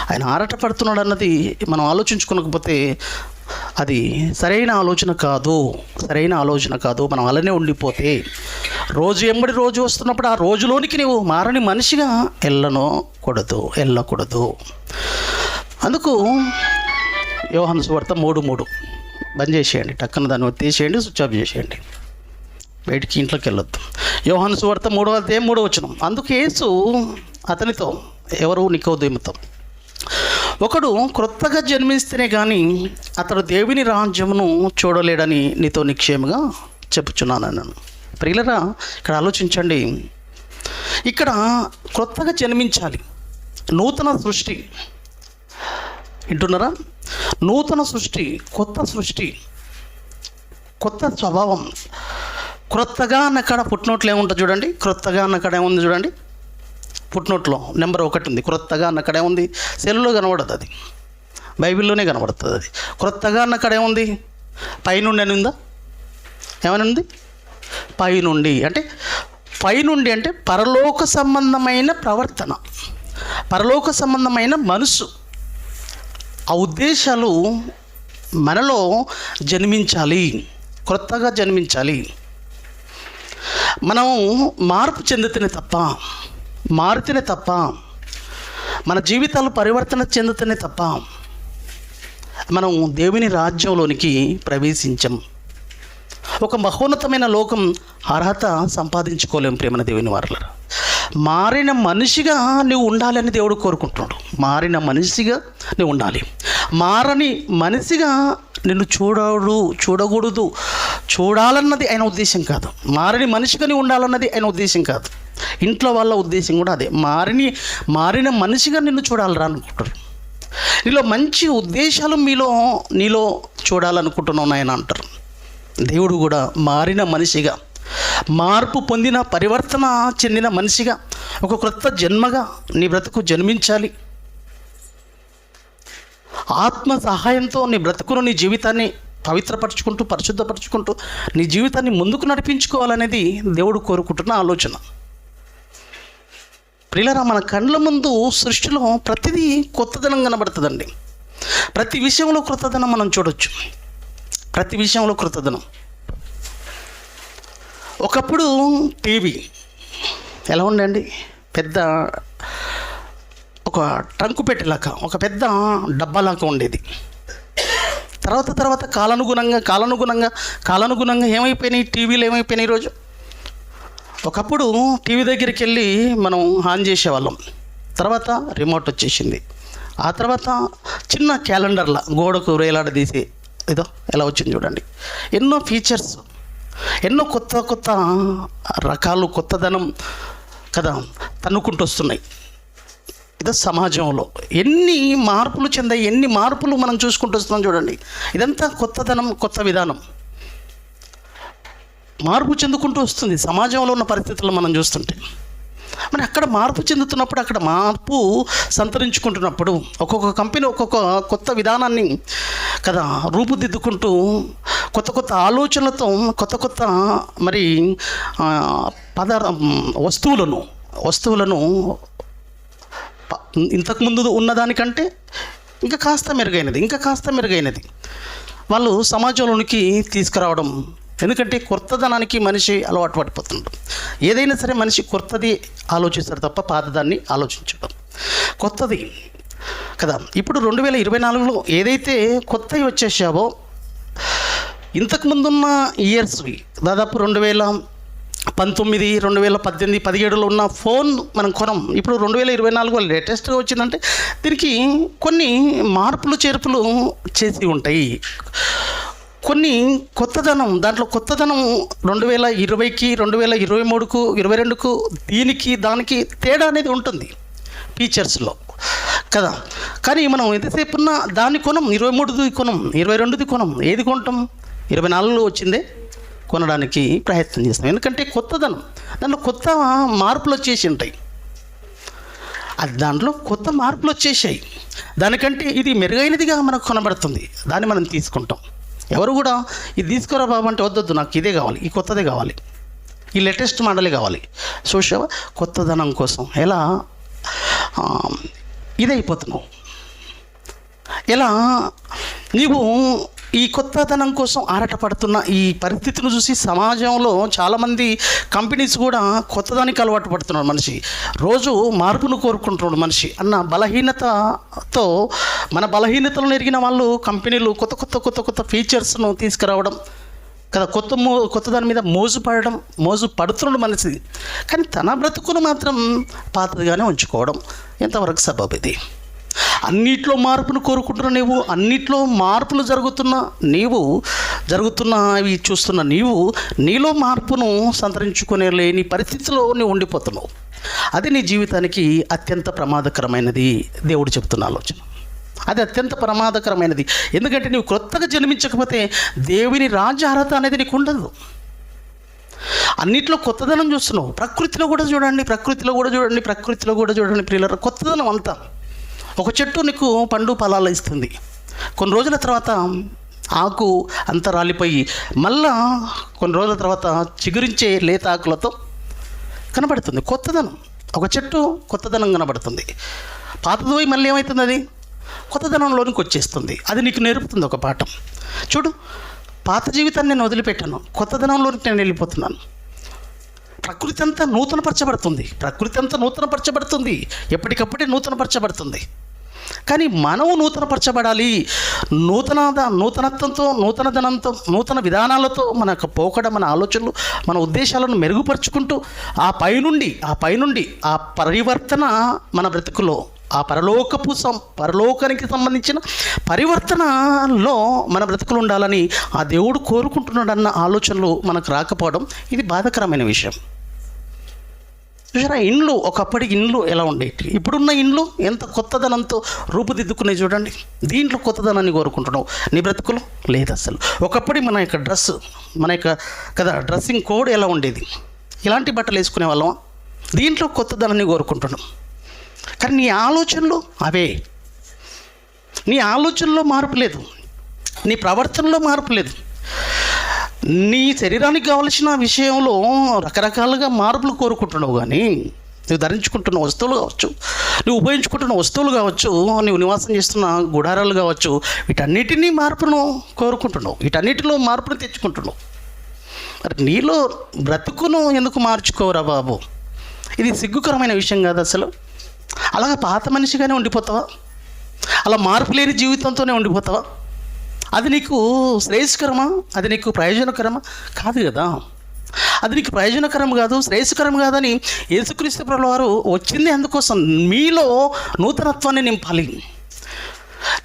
ఆయన ఆరాటపడుతున్నాడు అన్నది మనం ఆలోచించుకోకపోతే అది సరైన ఆలోచన కాదు, సరైన ఆలోచన కాదు. మనం అలానే ఉండిపోతే రోజు ఎంబడి రోజు వస్తున్నప్పుడు ఆ రోజులోనికి నీవు మారని మనిషిగా వెళ్ళకూడదు. అందుకు యోహాను సువార్త 3:3 బంద్ చేసేయండి, టక్కన దాన్ని తీసేయండి, స్విచ్ ఆఫ్ చేసేయండి, బయటికి ఇంట్లోకి వెళ్ళొద్దు. యోహాను సువార్త 3:3 అందుకు యేసు అతనితో, ఎవరు? నికోదేముతో, ఒకడు క్రొత్తగా జన్మిస్తేనే కానీ అతడు దేవుని రాజ్యమును చూడలేడని నీతో నిశ్చయముగా చెప్పుచున్నాను. ప్రియులరా, ఇక్కడ ఆలోచించండి. ఇక్కడ క్రొత్తగా జన్మించాలి, నూతన సృష్టి. వింటున్నారా? నూతన సృష్టి, కొత్త సృష్టి, కొత్త స్వభావం. క్రొత్తగా అన్నకాడ పుట్టినోట్లు ఏముంటుంది చూడండి. క్రొత్తగా అన్నకాడ ఏముంది చూడండి, పుట్టినోట్లో నెంబర్ 1 ఉంది. క్రొత్తగా అన్నకాడ ఏముంది? సెల్లులో కనబడదు, అది బైబిల్లోనే కనబడుతుంది. అది క్రొత్తగా అన్నకాడ ఏముంది? పైనుండి అని ఉందా? ఏమని ఉంది? పైనుండి అంటే పరలోక సంబంధమైన ప్రవర్తన, పరలోక సంబంధమైన మనసు. ఆ ఉద్దేశాలు మనలో జన్మించాలి, క్రొత్తగా జన్మించాలి. మనం మార్పు మారితేనే తప్ప, మన జీవితాలు పరివర్తన చెందితేనే తప్ప మనం దేవుని రాజ్యంలోనికి ప్రవేశించం. ఒక మహోన్నతమైన లోకం అర్హత సంపాదించుకోలేం. ప్రేమన దేవుని వారలారా, మారిన మనిషిగా నువ్వు ఉండాలని దేవుడు కోరుకుంటున్నాడు. మారిన మనిషిగా నువ్వు ఉండాలి. మారని మనిషిగా నిన్ను చూడకూడదు, చూడాలన్నది ఆయన ఉద్దేశం కాదు. మారని మనిషిగా నువ్వు ఉండాలన్నది ఆయన ఉద్దేశం కాదు. ఇంట్లో వాళ్ళ ఉద్దేశం కూడా అదే. మారిన మనిషిగా నిన్ను చూడాలరా అనుకుంటారు. నీలో మంచి ఉద్దేశాలు నీలో చూడాలనుకుంటున్నాను ఆయన అంటారు. దేవుడు కూడా మారిన మనిషిగా, మార్పు పొందిన, పరివర్తన చెందిన మనిషిగా, ఒక క్రొత్త జన్మగా నీ బ్రతుకు జన్మించాలి. ఆత్మ సహాయంతో నీ బ్రతుకును, నీ జీవితాన్ని పవిత్రపరచుకుంటూ, పరిశుద్ధపరచుకుంటూ నీ జీవితాన్ని ముందుకు నడిపించుకోవాలనేది దేవుడు కోరుకుంటున్న ఆలోచన. ప్రియులారా, మన కళ్ళ ముందు సృష్టిలో ప్రతిదీ కొత్తదనం కనబడుతుందండి. ప్రతి విషయంలో కొత్తదనం మనం చూడొచ్చు. ప్రతి విషయంలో కొత్తదనం. ఒకప్పుడు టీవీ ఎలా ఉండండి, పెద్ద ఒక ట్రంకు పెట్టేలాగా, ఒక పెద్ద డబ్బాలాగా ఉండేది. తర్వాత కాలానుగుణంగా ఏమైపోయినాయి టీవీలు, ఏమైపోయినాయి ఈరోజు. ఒకప్పుడు టీవీ దగ్గరికి వెళ్ళి మనం ఆన్ చేసేవాళ్ళం, తర్వాత రిమోట్ వచ్చేసింది. ఆ తర్వాత చిన్న క్యాలెండర్లా గోడకు వేలాడదీసి ఏదో ఎలా వచ్చింది చూడండి. ఎన్నో ఫీచర్స్, ఎన్నో కొత్త రకాలు, కొత్తదనం కదా తన్నుకుంటూ వస్తున్నాయి. ఇదో సమాజంలో ఎన్ని మార్పులు చెందాయి, ఎన్ని మార్పులు మనం చూసుకుంటూ వస్తున్నాం చూడండి. ఇదంతా కొత్తదనం, కొత్త విధానం మార్పు చెందుకుంటూ వస్తుంది సమాజంలో ఉన్న పరిస్థితుల్లో మనం చూస్తుంటే. మరి అక్కడ మార్పు చెందుతున్నప్పుడు, అక్కడ మార్పు సంతరించుకుంటున్నప్పుడు, ఒక్కొక్క కంపెనీ ఒక్కొక్క కొత్త విధానాన్ని కదా రూపుదిద్దుకుంటూ, కొత్త ఆలోచనలతో కొత్త మరి వస్తువులను ఇంతకుముందు ఉన్నదానికంటే ఇంకా కాస్త మెరుగైనది వాళ్ళు సమాజంలోనికి తీసుకురావడం. ఎందుకంటే కొత్తదనానికి మనిషి అలవాటు పడిపోతున్నాడు. ఏదైనా సరే మనిషి కొత్తది ఆలోచిస్తాడు తప్ప పాతదాన్ని ఆలోచించడం. కొత్తది కదా. ఇప్పుడు 2024లో ఏదైతే కొత్తవి వచ్చేసావో, ఇంతకుముందున్న ఇయర్స్వి దాదాపు 2019, 2018, 2017లో ఉన్న ఫోన్ మనం కొనం. ఇప్పుడు 2024 లేటెస్ట్గా వచ్చిందంటే దీనికి కొన్ని మార్పులు చేర్పులు చేసి ఉంటాయి. కొన్ని కొత్తదనం, దాంట్లో కొత్తదనం 2020కి, 2023కు, 2022కు దానికి తేడా అనేది ఉంటుంది ఫీచర్స్లో కదా. కానీ మనం ఎంతసేపు ఉన్న దాన్ని కొనం, 23ది కొనం, 22ది కొనం. ఏది కొంటాం? 24లో వచ్చిందే కొనడానికి ప్రయత్నం చేస్తాం. ఎందుకంటే కొత్తదనం, దాంట్లో కొత్త మార్పులు వచ్చేసి ఉంటాయి. దాంట్లో కొత్త మార్పులు వచ్చేసాయి. దానికంటే ఇది మెరుగైనదిగా మనకు కొనబడుతుంది, దాన్ని మనం తీసుకుంటాం. ఎవరు కూడా ఇది తీసుకురా బాబు అంటే వద్దొద్దు, నాకు ఇదే కావాలి, ఈ కొత్తదే కావాలి, ఈ లేటెస్ట్ మోడలే కావాలి. చూసావా, కొత్తదనం కోసం ఎలా ఇదైపోతున్నావు, ఎలా నీవు ఈ కొత్తదనం కోసం ఆరాటపడుతున్న ఈ పరిస్థితిని చూసి సమాజంలో చాలామంది కంపెనీస్ కూడా కొత్తదానికి అలవాటు పడుతున్నాడు. మనిషి రోజు మార్పును కోరుకుంటున్నాడు మనిషి అన్న బలహీనతతో, మన బలహీనతలను ఎరిగిన వాళ్ళు కంపెనీలు కొత్త ఫీచర్స్ను తీసుకురావడం కదా, కొత్త దాని మీద మోజు పడుతున్నాడు మనిషి. కానీ తన బ్రతుకును మాత్రం పాతదిగానే ఉంచుకోవడం ఎంతవరకు సబబు? ఇది అన్నిట్లో మార్పును కోరుకుంటున్న నీవు, అన్నిట్లో మార్పులు జరుగుతున్నవి చూస్తున్న నీలో మార్పును సంతరించుకునే లేని పరిస్థితిలో నీవు ఉండిపోతున్నావు. అది నీ జీవితానికి అత్యంత ప్రమాదకరమైనది. దేవుడు చెప్తున్న ఆలోచన అది అత్యంత ప్రమాదకరమైనది. ఎందుకంటే నీవు కొత్తగా జన్మించకపోతే దేవుని రాజ్యార్హత అనేది నీకు ఉండదు. అన్నిట్లో కొత్తదనం చూస్తున్నావు. ప్రకృతిలో కూడా చూడండి ప్రియులారా, కొత్తదనం అంతా. ఒక చెట్టు నీకు పండు ఫలాలు ఇస్తుంది, కొన్ని రోజుల తర్వాత ఆకు అంతా రాలిపోయి మళ్ళా కొన్ని రోజుల తర్వాత చిగురించే లేత ఆకులతో కనబడుతుంది కొత్తదనం. ఒక చెట్టు కొత్తదనం కనబడుతుంది. పాతది పోయి మళ్ళీ ఏమవుతుంది? అది కొత్తదనంలోనికి వచ్చేస్తుంది. అది నీకు నేర్పుతుంది ఒక పాఠం. చూడు, పాత జీవితాన్ని నేను వదిలిపెట్టాను, కొత్తదనంలోనికి నేను వెళ్ళిపోతున్నాను. ప్రకృతి అంతా నూతనపరచబడుతుంది, ఎప్పటికప్పుడే నూతనపరచబడుతుంది. కానీ మనము నూతనపరచబడాలి. నూతనత్వంతో, నూతనదనంతో, నూతన విధానాలతో మన పోకడ, మన ఆలోచనలు, మన ఉద్దేశాలను మెరుగుపరుచుకుంటూ ఆ పైనుండి ఆ పరివర్తన మన బ్రతుకులో, ఆ పరలోకానికి సంబంధించిన పరివర్తనలో మన బ్రతుకులు ఉండాలని ఆ దేవుడు కోరుకుంటున్నాడన్న ఆలోచనలు మనకు రాకపోవడం ఇది బాధాకరమైన విషయం. చూసారా, ఇండ్లు, ఒకప్పటి ఇండ్లు ఎలా ఉండేవి, ఇప్పుడున్న ఇండ్లు ఎంత కొత్తదనంతో రూపుదిద్దుకునే చూడండి. దీంట్లో కొత్తదనాన్ని కోరుకుంటున్నావు, నీ బ్రతుకులు లేదు అసలు. ఒకప్పటి మన యొక్క డ్రెస్సింగ్ కోడ్ ఎలా ఉండేది, ఇలాంటి బట్టలు వేసుకునే వాళ్ళం. దీంట్లో కొత్తదనాన్ని కోరుకుంటున్నాం, కానీ నీ ఆలోచనలు అవే. నీ ఆలోచనలో మార్పు లేదు, నీ ప్రవర్తనలో మార్పు లేదు. నీ శరీరానికి కావలసిన విషయంలో రకరకాలుగా మార్పులు కోరుకుంటున్నావు, కానీ నువ్వు ధరించుకుంటున్న వస్తువులు కావచ్చు, నువ్వు ఉపయోగించుకుంటున్న వస్తువులు కావచ్చు, నువ్వు నివాసం చేస్తున్న గుడారాలు కావచ్చు, వీటన్నిటినీ మార్పును కోరుకుంటున్నావు, వీటన్నిటిలో మార్పును తెచ్చుకుంటున్నావు. మరి నీలో బ్రతుకును ఎందుకు మార్చుకోరా బాబు? ఇది సిగ్గుకరమైన విషయం కాదు అసలు. అలాగే పాత మనిషిగానే ఉండిపోతావా? అలా మార్పు లేని జీవితంతోనే ఉండిపోతావా? అది నీకు శ్రేయస్కరమా? అది నీకు ప్రయోజనకరమా? కాదు కదా. అది నీకు ప్రయోజనకరం కాదు, శ్రేయస్కరం కాదని యేసుక్రీస్తు ప్రభువు వారు వచ్చింది అందుకోసం. మీలో నూతనత్వాన్ని నింపాలి.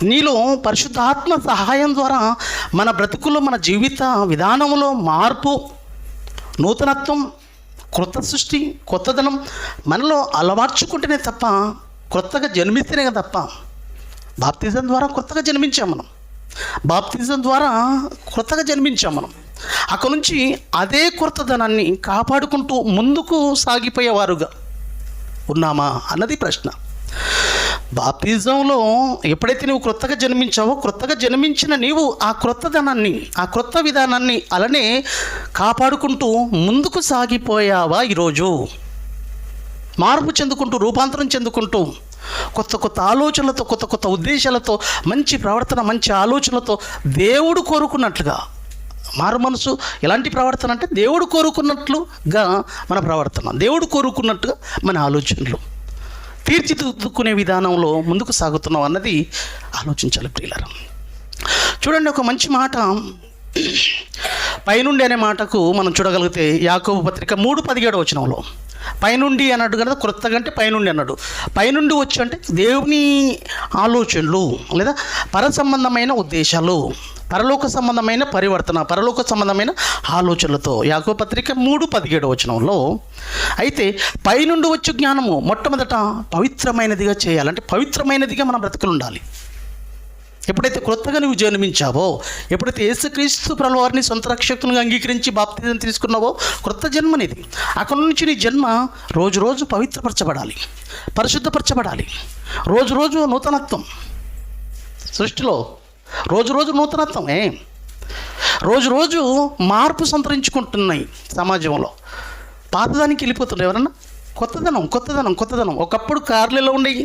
నీలో పరిశుద్ధాత్మ సహాయం ద్వారా మన బ్రతుకుల్లో, మన జీవిత విధానంలో మార్పు, నూతనత్వం, కొత్త సృష్టి, కొత్తదనం మనలో అలవర్చుకుంటేనే తప్ప, కొత్తగా జన్మిస్తేనే తప్ప. బాప్తిజం ద్వారా కొత్తగా జన్మించాం మనం. బాప్తిజం ద్వారా కొత్తగా జన్మించాం మనం. అక్కడి నుంచి అదే కొత్తదనాన్ని కాపాడుకుంటూ ముందుకు సాగిపోయేవారుగా ఉన్నామా అన్నది ప్రశ్న. బాప్తిజంలో ఎప్పుడైతే నువ్వు క్రొత్తగా జన్మించావో, క్రొత్తగా జన్మించిన నీవు ఆ క్రొత్తదనాన్ని, ఆ క్రొత్త విధానాన్ని అలానే కాపాడుకుంటూ ముందుకు సాగిపోయావా? ఈరోజు మార్పు చెందుకుంటూ, రూపాంతరం చెందుకుంటూ, కొత్త కొత్త ఆలోచనలతో, కొత్త కొత్త ఉద్దేశాలతో, మంచి ప్రవర్తన, మంచి ఆలోచనలతో, దేవుడు కోరుకున్నట్లుగా మారు మనసు. ఎలాంటి ప్రవర్తన అంటే దేవుడు కోరుకున్నట్లుగా మన ప్రవర్తన, దేవుడు కోరుకున్నట్టుగా మన ఆలోచనలు తీర్చిదిద్దుకునే విధానంలో ముందుకు సాగుతున్నాం అన్నది ఆలోచించాలి ప్రియులారా. చూడండి, ఒక మంచి మాట పైనుండి అనే మాటకు మనం చూడగలిగితే యాకోబు పత్రిక 3:17 పైనుండి అన్నాడు కదా, క్రొత్తగా అంటే పైనుండి అన్నాడు. పైనుండి వచ్చి అంటే దేవుని ఆలోచనలు లేదా పర సంబంధమైన ఉద్దేశాలు, పరలోక సంబంధమైన పరివర్తన, పరలోక సంబంధమైన ఆలోచనలతో. యాకోబు పత్రిక 3:17 అయితే పైనుండి వచ్చే జ్ఞానము మొట్టమొదట పవిత్రమైనదిగా చేయాలంటే పవిత్రమైనదిగా మన బ్రతుకులు ఉండాలి. ఎప్పుడైతే క్రొత్తగా నువ్వు జన్మించావో, ఎప్పుడైతే యేసుక్రీస్తు ప్రభువు వారిని సొంత రక్షకునిగా అంగీకరించి బాప్తిజం తీసుకున్నావో, క్రొత్త జన్మనిది. అక్కడి నుంచి నీ జన్మ రోజు రోజు పవిత్రపరచబడాలి, పరిశుద్ధపరచబడాలి. రోజు రోజు నూతనత్వం సృష్టిలో, రోజు రోజు నూతనత్వమే, రోజు రోజు మార్పు సంతరించుకుంటున్నాయి సమాజంలో. పాతదానికి వెళ్ళిపోతున్నారు ఎవరన్నా. కొత్తదనం కొత్తదనం కొత్తదనం. ఒకప్పుడు కార్లు ఎలా ఉండేవి,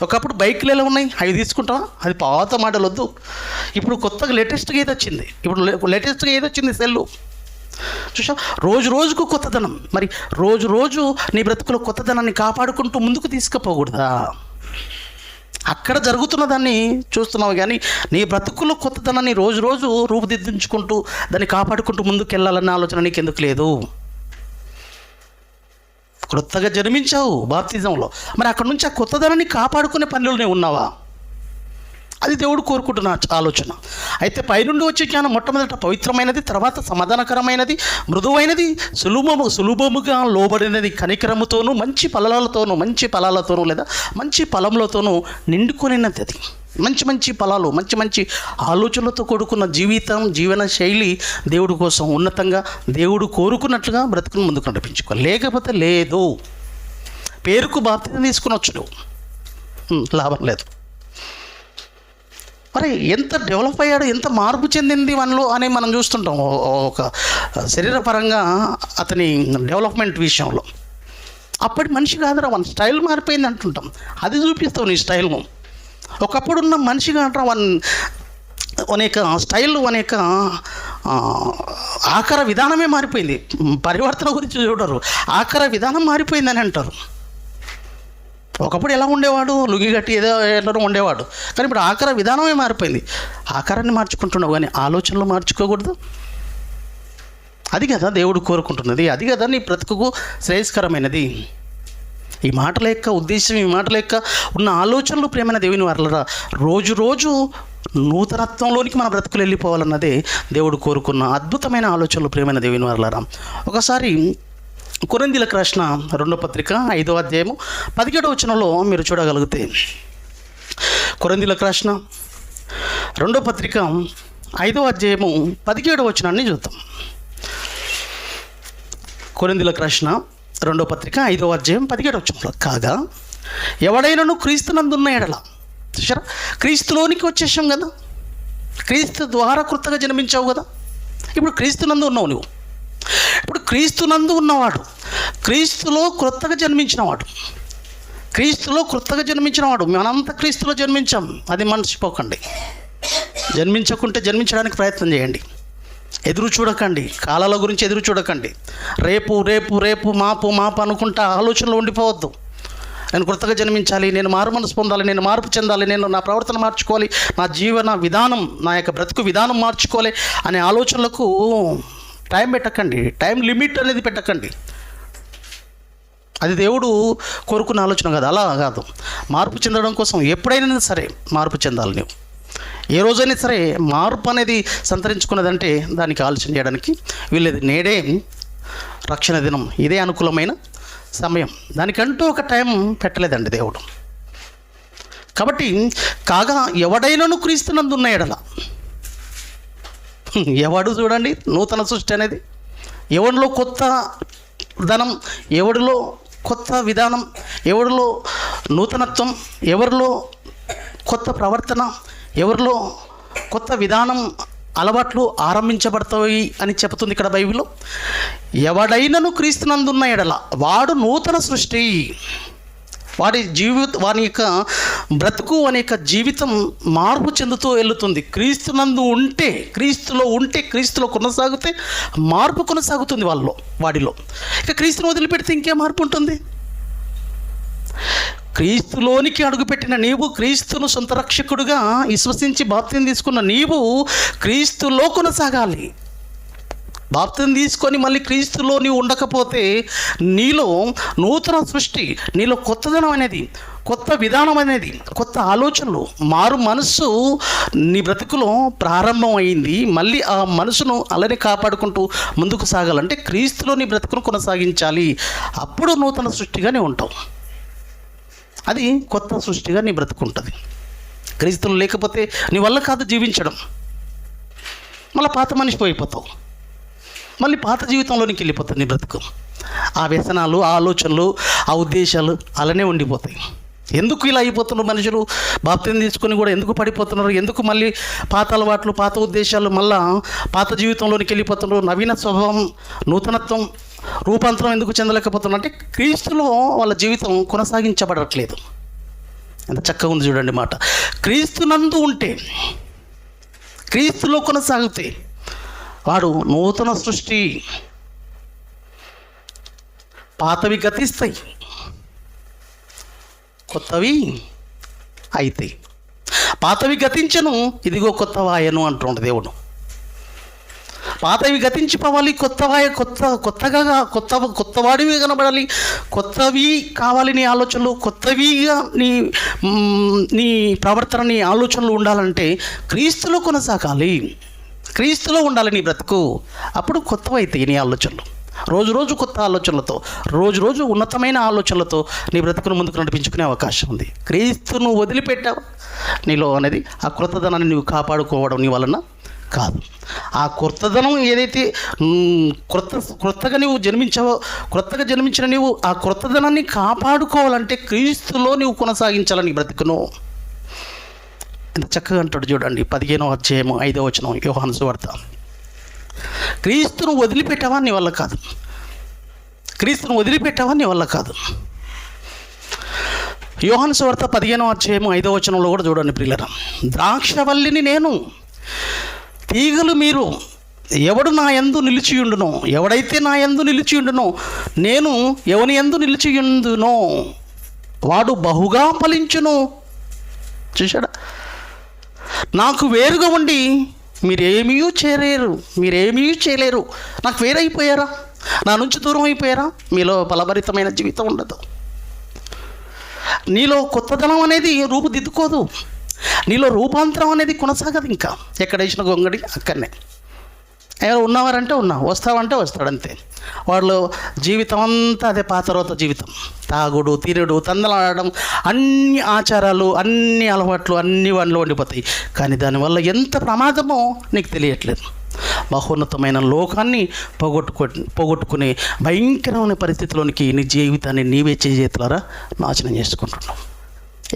ఒకప్పుడు బైక్లు ఎలా ఉన్నాయి, అవి తీసుకుంటావా? అది పాత మోడల్ వద్దు. ఇప్పుడు కొత్తగా లేటెస్ట్గా ఏది వచ్చింది, సెల్లు. చూసా, రోజు రోజుకు కొత్తదనం. మరి రోజు రోజు నీ బ్రతుకులో కొత్తదనాన్ని కాపాడుకుంటూ ముందుకు తీసుకుపోకూడదా? అక్కడ జరుగుతున్న దాన్ని చూస్తున్నావు, కానీ నీ బ్రతుకులో కొత్తదనాన్ని రోజు రోజు రూపుదిద్దించుకుంటూ దాన్ని కాపాడుకుంటూ ముందుకు వెళ్ళాలన్న ఆలోచన నీకు ఎందుకు లేదు? క్రొత్తగా జన్మించావు బాప్తిజంలో, మరి అక్కడ నుంచి ఆ కొత్తదనాన్ని కాపాడుకునే పనిలోనే ఉన్నావా? అది దేవుడు కోరుకుంటున్న ఆలోచన. అయితే పైనుండి వచ్చే జ్ఞానం మొట్టమొదట పవిత్రమైనది, తర్వాత సమాధానకరమైనది, మృదువైనది, సులభముగా లోబడినది, కనికరముతోనూ మంచి ఫలాలతోనూ లేదా మంచి ఫలములతోనూ నిండుకొనినది. అది మంచి మంచి ఫలాలు, మంచి మంచి ఆలోచనలతో కూడుకున్న జీవన శైలి దేవుడి కోసం ఉన్నతంగా దేవుడు కోరుకున్నట్లుగా బ్రతుకుని ముందుకు నడిపించుకోవాలి. లేకపోతే లేదు. పేరుకు బాప్తిజం తీసుకునొచ్చు నువ్వు, లాభం లేదు. మరి ఎంత డెవలప్ అయ్యాడు, ఎంత మార్పు చెందింది మనలో అని మనం చూస్తుంటాం. ఒక శరీరపరంగా అతని డెవలప్మెంట్ విషయంలో. అప్పటి మనిషి కాదురా, మన స్టైల్ మారిపోయింది అంటుంటాం. అది చూపిస్తావు నీ స్టైల్ను. ఒకప్పుడున్న మనిషి కాదురా, అనేక స్టైల్, అనేక ఆకార విధానమే మారిపోయింది. పరివర్తన గురించి చూడరు, ఆకార విధానం మారిపోయిందని అంటారు. ఒకప్పుడు ఎలా ఉండేవాడు, లుగి గట్టి ఏదో ఉండేవాడు, కానీ ఇప్పుడు ఆకార విధానమే మారిపోయింది. ఆకారాన్ని మార్చుకుంటున్నావు కానీ ఆలోచనలు మార్చుకోకూడదు. అది కదా దేవుడు కోరుకుంటున్నది, అది కదా నీ బ్రతుకుకు శ్రేయస్కరమైనది. ఈ మాటల యొక్క ఉద్దేశం, ఈ మాటల యొక్క ఉన్న ఆలోచనలు ప్రేమైన దేవుని వారలరా, రోజు రోజు నూతనత్వంలోనికి మన బ్రతుకులు వెళ్ళిపోవాలన్నదే దేవుడు కోరుకున్న అద్భుతమైన ఆలోచనలు ప్రేమైన దేవుని వారలరా. ఒకసారి కొరింథీయులకు రాసిన 2వ పత్రిక 5వ అధ్యాయము 17 మీరు చూడగలిగితే, కొరింథీయులకు రాసిన 2వ పత్రిక 5వ అధ్యాయము 17 చూద్దాం. కొరింథీయులకు రాసిన 2వ పత్రిక 5వ అధ్యాయం 17 కాగా ఎవడైనను క్రీస్తునందున్న ఎడల చూసారా, క్రీస్తులోనికి వచ్చేసాం కదా, క్రీస్తు ద్వారా కృతగా జన్మించావు కదా. ఇప్పుడు క్రీస్తునందు ఉన్నావు నువ్వు. ఇప్పుడు క్రీస్తునందు ఉన్నవాడు, క్రీస్తులో క్రొత్తగా జన్మించినవాడు, క్రీస్తులో క్రొత్తగా జన్మించినవాడు. మనంతా క్రీస్తులో జన్మించాం, అది మర్చిపోకండి. జన్మించకుంటే జన్మించడానికి ప్రయత్నం చేయండి. ఎదురు చూడకండి, కాలాల గురించి ఎదురు చూడకండి. రేపు రేపు రేపు మాపు మాపు అనుకుంటా ఆలోచనలు ఉండిపోవద్దు. నేను కొత్తగా జన్మించాలి, నేను మారు మనసు పొందాలి, నేను మార్పు చెందాలి, నేను నా ప్రవర్తన మార్చుకోవాలి, నా జీవన విధానం, నా యొక్క బ్రతుకు విధానం మార్చుకోవాలి అనే ఆలోచనలకు టైం పెట్టకండి. టైం లిమిట్ అనేది పెట్టకండి. అది దేవుడు కోరుకున్న ఆలోచన కాదు, అలా కాదు. మార్పు చెందడం కోసం ఎప్పుడైనా సరే మార్పు చెందాలి. నువ్వు ఏ రోజైనా సరే మార్పు అనేది సంతరించుకున్నదంటే దానికి ఆలోచన చేయడానికి వీళ్ళది. నేడే రక్షణ దినం, ఇదే అనుకూలమైన సమయం. దానికంటూ ఒక టైం పెట్టలేదండి దేవుడు. కాబట్టి కాగా ఎవడైనాను క్రీస్తునందు ఉన్న ఎడల, ఎవడు చూడండి నూతన సృష్టి అనేది, ఎవడిలో కొత్త ధనం, ఎవడిలో కొత్త విధానం, ఎవరిలో నూతనత్వం, ఎవరిలో కొత్త ప్రవర్తన, ఎవరిలో కొత్త విధానం, అలవాట్లు ఆరంభించబడతాయి అని చెబుతుంది ఇక్కడ బైబిల్లో. ఎవడైనను క్రీస్తునందున్న ఎడల వాడు నూతన సృష్టి. వాని యొక్క బ్రతుకు, వాని యొక్క జీవితం మార్పు చెందుతూ వెళుతుంది. క్రీస్తునందు ఉంటే, క్రీస్తులో ఉంటే, క్రీస్తులో కొనసాగితే మార్పు కొనసాగుతుంది వాడిలో. ఇక క్రీస్తుని వదిలిపెడితే ఇంకే మార్పు ఉంటుంది? క్రీస్తులోనికి అడుగుపెట్టిన నీవు, క్రీస్తును సొంత రక్షకుడుగా విశ్వసించి బాప్తిసం తీసుకున్న నీవు క్రీస్తులో కొనసాగాలి. బాప్తిసం తీసుకొని మళ్ళీ క్రీస్తులో నీవు ఉండకపోతే నీలో నూతన సృష్టి, నీలో కొత్తదనం అనేది, కొత్త విధానం అనేది, కొత్త ఆలోచనలు, మారు మనస్సు నీ బ్రతుకులో ప్రారంభం అయింది. మళ్ళీ ఆ మనసును అలానే కాపాడుకుంటూ ముందుకు సాగాలంటే క్రీస్తులో నీ బ్రతుకును కొనసాగించాలి. అప్పుడు నూతన సృష్టిగానే ఉంటావు. అది కొత్త సృష్టిగా నీ బ్రతుకుంటుంది. క్రీస్తులు లేకపోతే నీ వల్ల కాదు జీవించడం. మళ్ళీ పాత మనిషి పోయిపోతావు, మళ్ళీ పాత జీవితంలోనికి వెళ్ళిపోతుంది నీ బ్రతుకు. ఆ వ్యసనాలు, ఆ ఆలోచనలు, ఆ ఉద్దేశాలు అలానే ఉండిపోతాయి. ఎందుకు ఇలా అయిపోతున్నారు మనుషులు? బాప్తిసం తీసుకొని కూడా ఎందుకు పడిపోతున్నారు? ఎందుకు మళ్ళీ పాత అలవాట్లు, పాత ఉద్దేశాలు, మళ్ళా పాత జీవితంలోనికి వెళ్ళిపోతున్నారు? నవీన స్వభావం, నూతనత్వం, రూపాంతరం ఎందుకు చెందలేకపోతున్నారు అంటే క్రీస్తులో వాళ్ళ జీవితం కొనసాగించబడట్లేదు. ఎంత చక్కగా ఉంది చూడండి మాట. క్రీస్తునందు ఉంటే, క్రీస్తులో కొనసాగితే వాడు నూతన సృష్టి. పాతవి గతిస్తాయి, కొత్తవి అయితే. పాతవి గతించను, ఇదిగో కొత్తవాయను అంటుండే దేవుడు. పాతవి గతించిపోవాలి, కొత్తవాడివి కనబడాలి, కొత్తవి కావాలి నీ ఆలోచనలు, కొత్తవిగా నీ ప్రవర్తన, నీ ఆలోచనలు ఉండాలంటే క్రీస్తులో కొనసాగాలి, క్రీస్తులో ఉండాలి నీ బ్రతుకు. అప్పుడు కొత్తవైతాయి నీ ఆలోచనలు. రోజు రోజు కొత్త ఆలోచనలతో, రోజు రోజు ఉన్నతమైన ఆలోచనలతో నీ బ్రతుకును ముందుకు నడిపించుకునే అవకాశం ఉంది. క్రీస్తును వదిలిపెట్టావు నీలో అనేది ఆ క్రొత్తదనాన్ని నువ్వు కాపాడుకోవడం నీ వలన కాదు. ఆ కొత్తదనం ఏదైతే క్రొత్తగా నువ్వు జన్మించావో, క్రొత్తగా జన్మించిన నీవు ఆ క్రొత్తదనాన్ని కాపాడుకోవాలంటే క్రీస్తులో నువ్వు కొనసాగించాలని బ్రతుకును. ఎంత చక్కగా అంటాడు చూడండి, 15వ అధ్యాయము 5వ వచనం యోహాను సువార్త. క్రీస్తును వదిలిపెట్టావా నీ వల్ల కాదు, క్రీస్తును వదిలిపెట్టావా నీ వల్ల కాదు. యోహాను సువార్త 15వ అధ్యాయము 5వ వచనంలో కూడా చూడండి ప్రియులారా, ద్రాక్షవల్లిని నేను, తీగలు మీరు. ఎవడు నా యందు నిలిచియుండునో, ఎవడైతే నా యందు నిలిచియుండునో, నేను ఎవని యందు నిలిచియుండునో వాడు బహుగా ఫలించును. చూశాడా? నాకు వేరుగా ఉండి మీరేమీ చేయలేరు. నాకు వేరైపోయారా? నా నుంచి దూరం అయిపోయారా? మీలో ఫలభరితమైన జీవితం ఉండదు. నీలో కొత్తదనం అనేది రూపుదిద్దుకోదు. నీలో రూపాంతరం అనేది కొనసాగదు. ఇంకా ఎక్కడ వేసిన గొంగడి అక్కడనే. ఎవరు ఉన్నవారంటే ఉన్నా, వస్తావంటే వస్తాడంతే. వాళ్ళు జీవితం అంతా అదే పాతరోత జీవితం. తాగుడు, తిరుడు, తందలాడడం, అన్ని ఆచారాలు, అన్ని అలవాట్లు అన్ని వాళ్ళలో ఉండిపోతాయి. కానీ దానివల్ల ఎంత ప్రమాదమో నీకు తెలియట్లేదు. మహోన్నతమైన లోకాన్ని పోగొట్టుకునే భయంకరమైన పరిస్థితిలోనికి నీ జీవితాన్ని నీవే చేతులారా నాశనం చేసుకుంటున్నావు.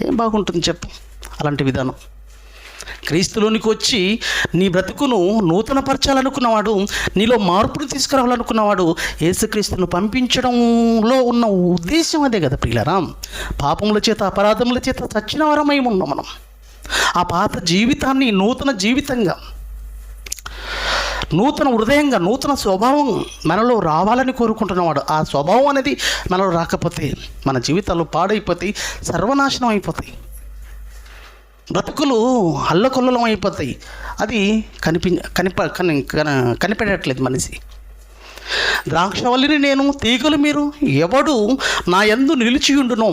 ఏం బాగుంటుంది చెప్పు? అలాంటి విధానం. క్రీస్తులోనికి వచ్చి నీ బ్రతుకును నూతనపరచాలనుకున్నవాడు, నీలో మార్పును తీసుకురావాలనుకున్నవాడు యేసుక్రీస్తును పంపించడంలో ఉన్న ఉద్దేశం అదే కదా ప్రియులారా. పాపముల చేత అపరాధముల చేత చచ్చిన వారమై ఉన్నాం మనం. ఆ పాత జీవితాన్ని నూతన జీవితంగా, నూతన హృదయంగా, నూతన స్వభావం మనలో రావాలని కోరుకుంటున్నవాడు. ఆ స్వభావం అనేది మనలో రాకపోతే మన జీవితాలు పాడైపోతాయి, సర్వనాశనం అయిపోతాయి, బ్రతుకులు అల్లకొల్లం అయిపోతాయి. అది కనిపెట్టట్లేదు మనిషి. ద్రాక్షవల్లిని నేను, తీగలు మీరు. ఎవడు నా యందు నిలిచియుండునో,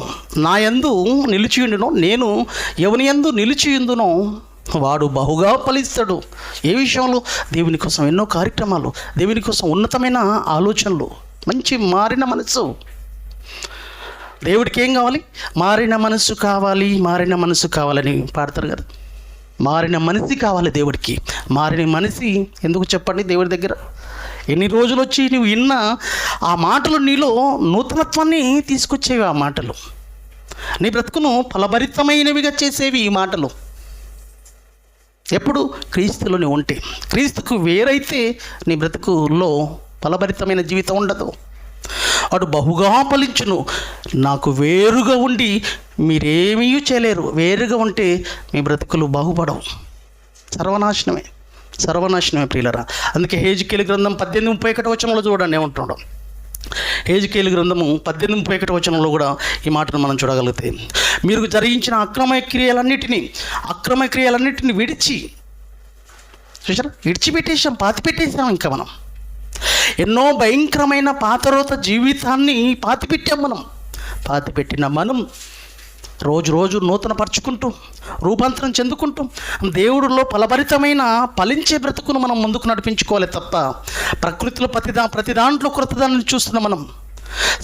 నేను ఎవని యందు నిలిచియుందునో వాడు బహుగా ఫలిస్తాడు. ఏ విషయంలో? దేవుని కోసం ఎన్నో కార్యక్రమాలు, దేవుని కోసం ఉన్నతమైన ఆలోచనలు, మంచి మారిన మనసు. దేవుడికి ఏం కావాలి? మారిన మనసు కావాలని పాడతారు కదా. మారిన మనిషి కావాలి దేవుడికి. మారిన మనిషి ఎందుకు చెప్పండి? దేవుడి దగ్గర ఎన్ని రోజులు వచ్చి నువ్వు విన్న ఆ మాటలు నీలో నూతనత్వాన్ని తీసుకొచ్చేవి. ఆ మాటలు నీ బ్రతుకును ఫలభరితమైనవిగా చేసేవి. ఈ మాటలు ఎప్పుడు? క్రీస్తులోనే ఉంటే. క్రీస్తుకు వేరైతే నీ బ్రతుకులో ఫలభరితమైన జీవితం ఉండదు. వాడు బహుగా ఫలించును. నాకు వేరుగా ఉండి మీరేమీ చేయలేరు. వేరుగా ఉంటే మీ బ్రతుకులు బాగుపడవు, సర్వనాశనమే ప్రియులరా. అందుకే హెజ్కేలు గ్రంథం 18:31 వచనంలో చూడండి ఏమంటున్నాడు. హెజ్కేలు గ్రంథము 18:31 వచనంలో కూడా ఈ మాటను మనం చూడగలిగితే, మీరు జరిగించిన అక్రమ క్రియలన్నిటిని విడిచిపెట్టేసాం, పాతిపెట్టేసాం. ఇంకా మనం ఎన్నో భయంకరమైన పాతరోత జీవితాన్ని పాతిపెట్టిన మనం రోజు నూతనపరుచుకుంటూ, రూపాంతరం చెందుకుంటూ దేవుడిలో ఫలభరితమైన ఫలించే బ్రతుకును మనం ముందుకు నడిపించుకోవాలి తప్ప, ప్రకృతిలో ప్రతి దాంట్లో కృతదానాన్ని చూస్తున్న మనం,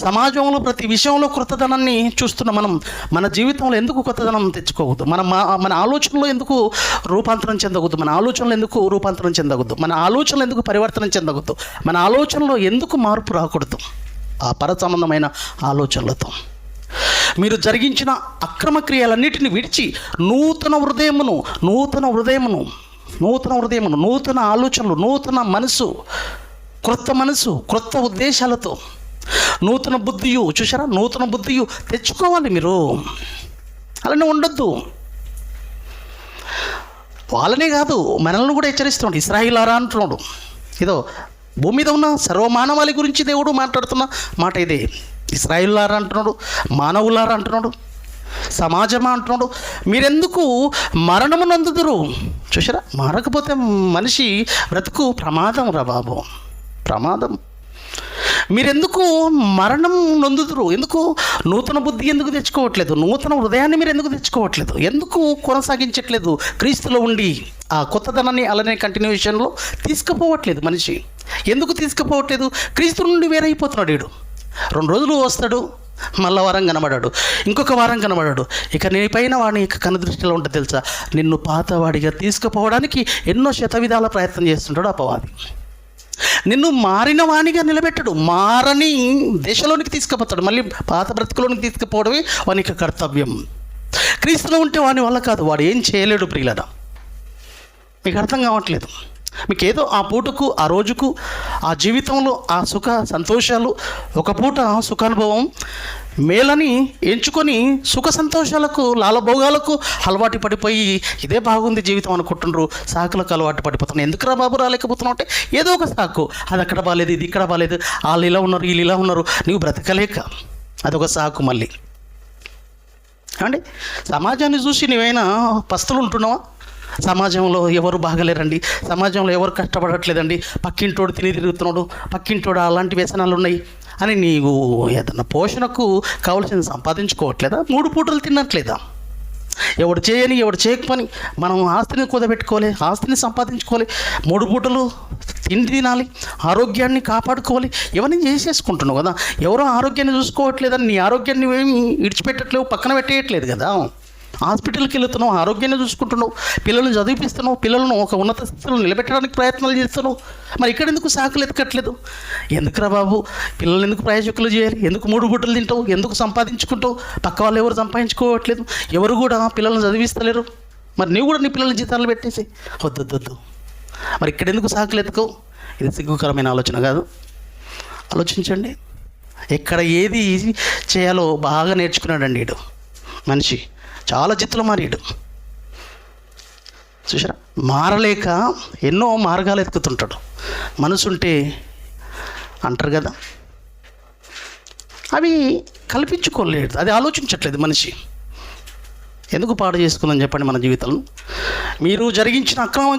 సమాజంలో ప్రతి విషయంలో కృతదనాన్ని చూస్తున్న మనం మన జీవితంలో ఎందుకు కొత్తదనం తెచ్చుకోవద్దు? మన ఆలోచనలో ఎందుకు రూపాంతరం చెందవద్దు? మన ఆలోచనలు ఎందుకు రూపాంతరం చెందవద్దు? మన ఆలోచనలు ఎందుకు పరివర్తనం చెందవద్దు? మన ఆలోచనలో ఎందుకు మార్పు రాకూడదు? ఆ పర సంబంధమైన ఆలోచనలతో మీరు జరిగించిన అక్రమ క్రియలన్నిటిని విడిచి నూతన హృదయమును, నూతన ఆలోచనలు, నూతన మనసు, క్రొత్త ఉద్దేశాలతో, నూతన బుద్ధియు తెచ్చుకోవాలి. మీరు అలానే ఉండొద్దు. వాళ్ళనే కాదు, మనల్ని కూడా హెచ్చరిస్తున్నాడు. ఇశ్రాయేలారా అంటున్నాడు. ఏదో భూమి మీద ఉన్న సర్వమానవాళి గురించి దేవుడు మాట్లాడుతున్న మాట ఇదే. ఇశ్రాయేలులారా అంటున్నాడు, మానవులారా అంటున్నాడు, సమాజమా అంటున్నాడు. మీరెందుకు మరణము నందుదురు? చూసారా, మారకపోతే మనిషి బ్రతుకు ప్రమాదం రా బాబు, ప్రమాదం. మీరెందుకు మరణం నొందుదురు? ఎందుకు నూతన బుద్ధి ఎందుకు తెచ్చుకోవట్లేదు? నూతన హృదయాన్ని మీరు ఎందుకు తెచ్చుకోవట్లేదు? ఎందుకు కొనసాగించట్లేదు? క్రీస్తులో ఉండి ఆ కొత్తదనాన్ని అలానే కంటిన్యూషన్లో తీసుకుపోవట్లేదు మనిషి. ఎందుకు తీసుకుపోవట్లేదు? క్రీస్తు నుండి వేరైపోతున్నాడు. వీడు 2 రోజులు వస్తాడు, మళ్ళా వారం కనబడాడు, ఇంకొక వారం కనబడాడు. ఇక నీ పైన వాడిని ఇక కనుదృష్టిలో ఉంటుంది తెలుసా? నిన్ను పాతవాడిగా తీసుకుపోవడానికి ఎన్నో శతవిధాల ప్రయత్నం చేస్తుంటాడు అపవాది. నిన్ను మారిన వాణిగా నిలబెట్టడు, మారని దేశంలోనికి తీసుకుపోతాడు. మళ్ళీ పాత బ్రతుకులోనికి తీసుకుపోవడమే వానికి కర్తవ్యం. క్రీస్తులో ఉంటే వాని వల్ల కాదు, వాడు ఏం చేయలేడు. ప్రియులరా, మీకు అర్థం కావట్లేదు. మీకు ఏదో ఆ పూటకు, ఆ రోజుకు, ఆ జీవితంలో ఆ సుఖ సంతోషాలు, ఒక పూట సుఖానుభవం మేలని ఎంచుకొని సుఖ సంతోషాలకు, లాలభోగాలకు అలవాటు పడిపోయి ఇదే బాగుంది జీవితం అనుకుంటున్నారు. సాకులకు అలవాటు పడిపోతున్నాను. ఎందుకురా బాబు రాలేకపోతున్నావు అంటే ఏదో ఒక సాకు. అది అక్కడ బాగాలేదు, ఇది ఇక్కడ బాగాలేదు, వాళ్ళు ఇలా ఉన్నారు, వీళ్ళు ఇలా ఉన్నారు, నీవు బ్రతకలేక అదొక సాకు. మళ్ళీ ఏమండి, సమాజాన్ని చూసి నువ్వైనా పస్తులు ఉంటున్నావా? సమాజంలో ఎవరు బాగలేరండి, సమాజంలో ఎవరు కష్టపడట్లేదండి, పక్కింటోడు తిని తిరుగుతున్నాడు, పక్కింటోడు అలాంటి వ్యసనాలు ఉన్నాయి అని నీవు ఏదన్నా పోషణకు కావాల్సింది సంపాదించుకోవట్లేదా? 3 పూటలు తినట్లేదా? ఎవడు చేయకపోని మనం ఆస్తిని కుదబెట్టుకోవాలి, ఆస్తిని సంపాదించుకోవాలి, 3 పూటలు తిండి తినాలి, ఆరోగ్యాన్ని కాపాడుకోవాలి. ఇవన్నీ చేసేసుకుంటున్నావు కదా. ఎవరో ఆరోగ్యాన్ని చూసుకోవట్లేదని నీ ఆరోగ్యాన్ని ఏమి విడిచిపెట్టట్లేవు, పక్కన పెట్టేయట్లేదు కదా. హాస్పిటల్కి వెళుతున్నావు, ఆరోగ్యాన్ని చూసుకుంటున్నావు, పిల్లల్ని చదివిపిస్తున్నావు, పిల్లలను ఒక ఉన్నత స్థితిలో నిలబెట్టడానికి ప్రయత్నాలు చేస్తున్నావు. మరి ఇక్కడ ఎందుకు సాకులు ఎతకట్లేదు? ఎందుకురా బాబు, పిల్లల్ని ఎందుకు ప్రయోజకులు చేయాలి? ఎందుకు 3 పూటలు తింటావు? ఎందుకు సంపాదించుకుంటావు? పక్క వాళ్ళు ఎవరు సంపాదించుకోవట్లేదు, ఎవరు కూడా పిల్లల్ని చదివిస్తలేరు. మరి నీవు కూడా నీ పిల్లల్ని జీతాలు పెట్టేసి వద్దు. మరి ఇక్కడ ఎందుకు సాకులు ఎతకవు? ఇది సిగ్గుకరమైన ఆలోచన కాదు. ఆలోచించండి. ఎక్కడ ఏది చేయాలో బాగా నేర్చుకున్నాడండి వీడు మనిషి. చాలా జిత్తులు మారాడు. చూసారా, మారలేక ఎన్నో మార్గాలు ఎత్తుకుతుంటాడు. మనసుంటే అంటారు కదా, అవి కల్పించుకోలేడు, అది ఆలోచించట్లేదు మనిషి. ఎందుకు పాడు చేసుకుందని చెప్పండి మన జీవితాలను. మీరు జరిగించిన అక్రమ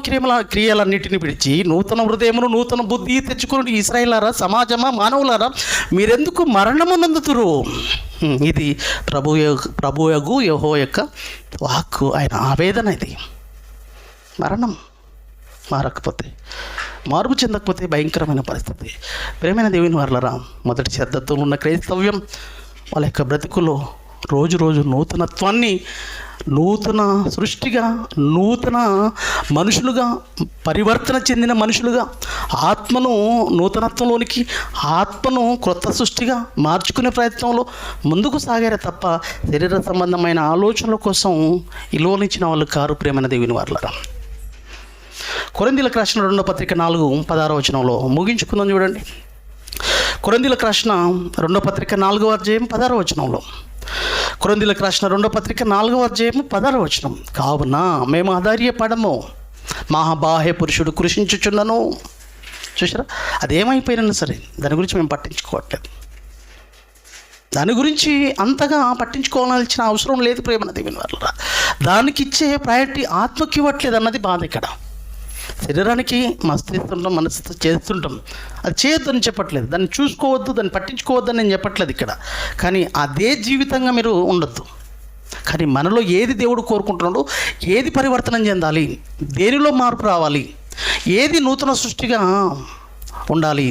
క్రియలన్నిటిని విడిచి నూతన హృదయమును నూతన బుద్ధి తెచ్చుకుని ఇశ్రాయేలారా, సమాజమా, మానవులారా, మీరెందుకు మరణము నందుతురు? ఇది ప్రభుయగు యెహోవా యొక్క వాక్కు, ఆయన ఆవేదన. ఇది మరణం. మారకపోతే, మార్పు చెందకపోతే భయంకరమైన పరిస్థితి. ప్రేమైన దేవుని వారలారా, మొదటి శ్రద్ధతో ఉన్న క్రైస్తవ్యం వాళ్ళ యొక్క బ్రతుకులో రోజు రోజు నూతనత్వాన్ని, నూతన సృష్టిగా, నూతన మనుషులుగా, పరివర్తన చెందిన మనుషులుగా, ఆత్మను నూతనత్వంలోనికి, ఆత్మను క్రొత్త సృష్టిగా మార్చుకునే ప్రయత్నంలో ముందుకు సాగారే తప్ప శరీర సంబంధమైన ఆలోచనల కోసం ఇలోనించిన వాళ్ళు కారు. ప్రేమైన దేవుని వారలారా, కొరింథీయులకు రాసిన 2వ పత్రిక 4:16 వచనంలో ముగించుకుందాం. చూడండి, కొరింథీయులకు రాసిన 2వ పత్రిక 4వ అధ్యాయం 16 వచనంలో, కొరింథీయులకు రాసిన 2వ పత్రిక 4వ అధ్యాయం 16 వచనం, కావున మేము ఆధార్యపడము, మహాబాహ్య పురుషుడు కృషించుచున్నను. చూసారా, అదేమైపోయినా సరే దాని గురించి మేము పట్టించుకోవట్లేదు. దాని గురించి అంతగా పట్టించుకోవాల్సిన అవసరం లేదు. ప్రేమ దేవుని వల్ల దానికి ఇచ్చే ప్రయారిటీ ఆత్మకి ఇవ్వట్లేదు అన్నది బాధ. ఇక్కడ శరీరానికి మస్తిస్తుంటాం, మనసు చేస్తుంటాం, అది చేయొద్దని చెప్పట్లేదు, దాన్ని చూసుకోవద్దు, దాన్ని పట్టించుకోవద్దని నేను చెప్పట్లేదు ఇక్కడ. కానీ అదే జీవితంగా మీరు ఉండొద్దు. కానీ మనలో ఏది దేవుడు కోరుకుంటున్నాడో, ఏది పరివర్తనం చెందాలి, దేనిలో మార్పు రావాలి, ఏది నూతన సృష్టిగా ఉండాలి,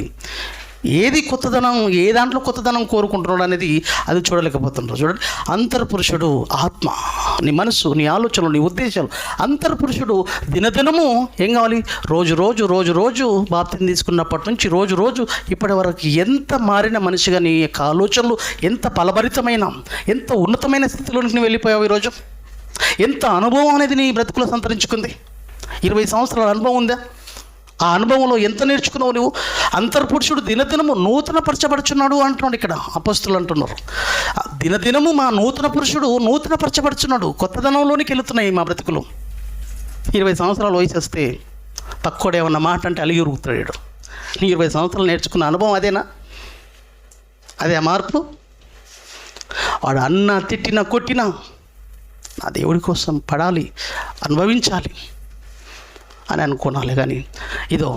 ఏది కొత్తదనం, ఏ దాంట్లో కొత్తదనం కోరుకుంటున్నాడు అనేది అది చూడలేకపోతున్నారు. చూడండి, అంతర్పురుషుడు ఆత్మ, నీ మనసు, నీ ఆలోచనలు, నీ ఉద్దేశాలు, అంతర్పురుషుడు దినదినము ఏం కావాలి? రోజు బాప్తిని తీసుకున్నప్పటి నుంచి రోజు ఇప్పటి వరకు ఎంత మారిన మనిషిగా నీ యొక్క ఆలోచనలు ఎంత ఫలభరితమైన, ఎంత ఉన్నతమైన స్థితిలోనికి నువ్వు వెళ్ళిపోయావు. ఈరోజు ఎంత అనుభవం అనేది నీ బ్రతుకులో సంతరించుకుంది. 20 సంవత్సరాల అనుభవం ఉందా? ఆ అనుభవంలో ఎంత నేర్చుకున్నావు నువ్వు? అంతర్పురుషుడు దినదినము నూతన పరచబడుచున్నాడు అంటున్నాడు ఇక్కడ అపొస్తలులు అంటున్నారు. దినదినము మా నూతన పురుషుడు నూతన పరచబడుచున్నాడు. కొత్తదనంలోనికి వెళుతున్నాయి మా బ్రతుకులు. 20 సంవత్సరాలు వయసు వస్తే పక్కోడు ఏమన్నా మాట అంటే అలిగి ఉరుగుతాడు. నీ 20 సంవత్సరాలు నేర్చుకున్న అనుభవం అదేనా? అదే మార్పు? వాడు అన్న తిట్టినా కొట్టినా నా దేవుడి కోసం పడాలి, అనుభవించాలి అని అనుకోనాలి. కానీ ఇదో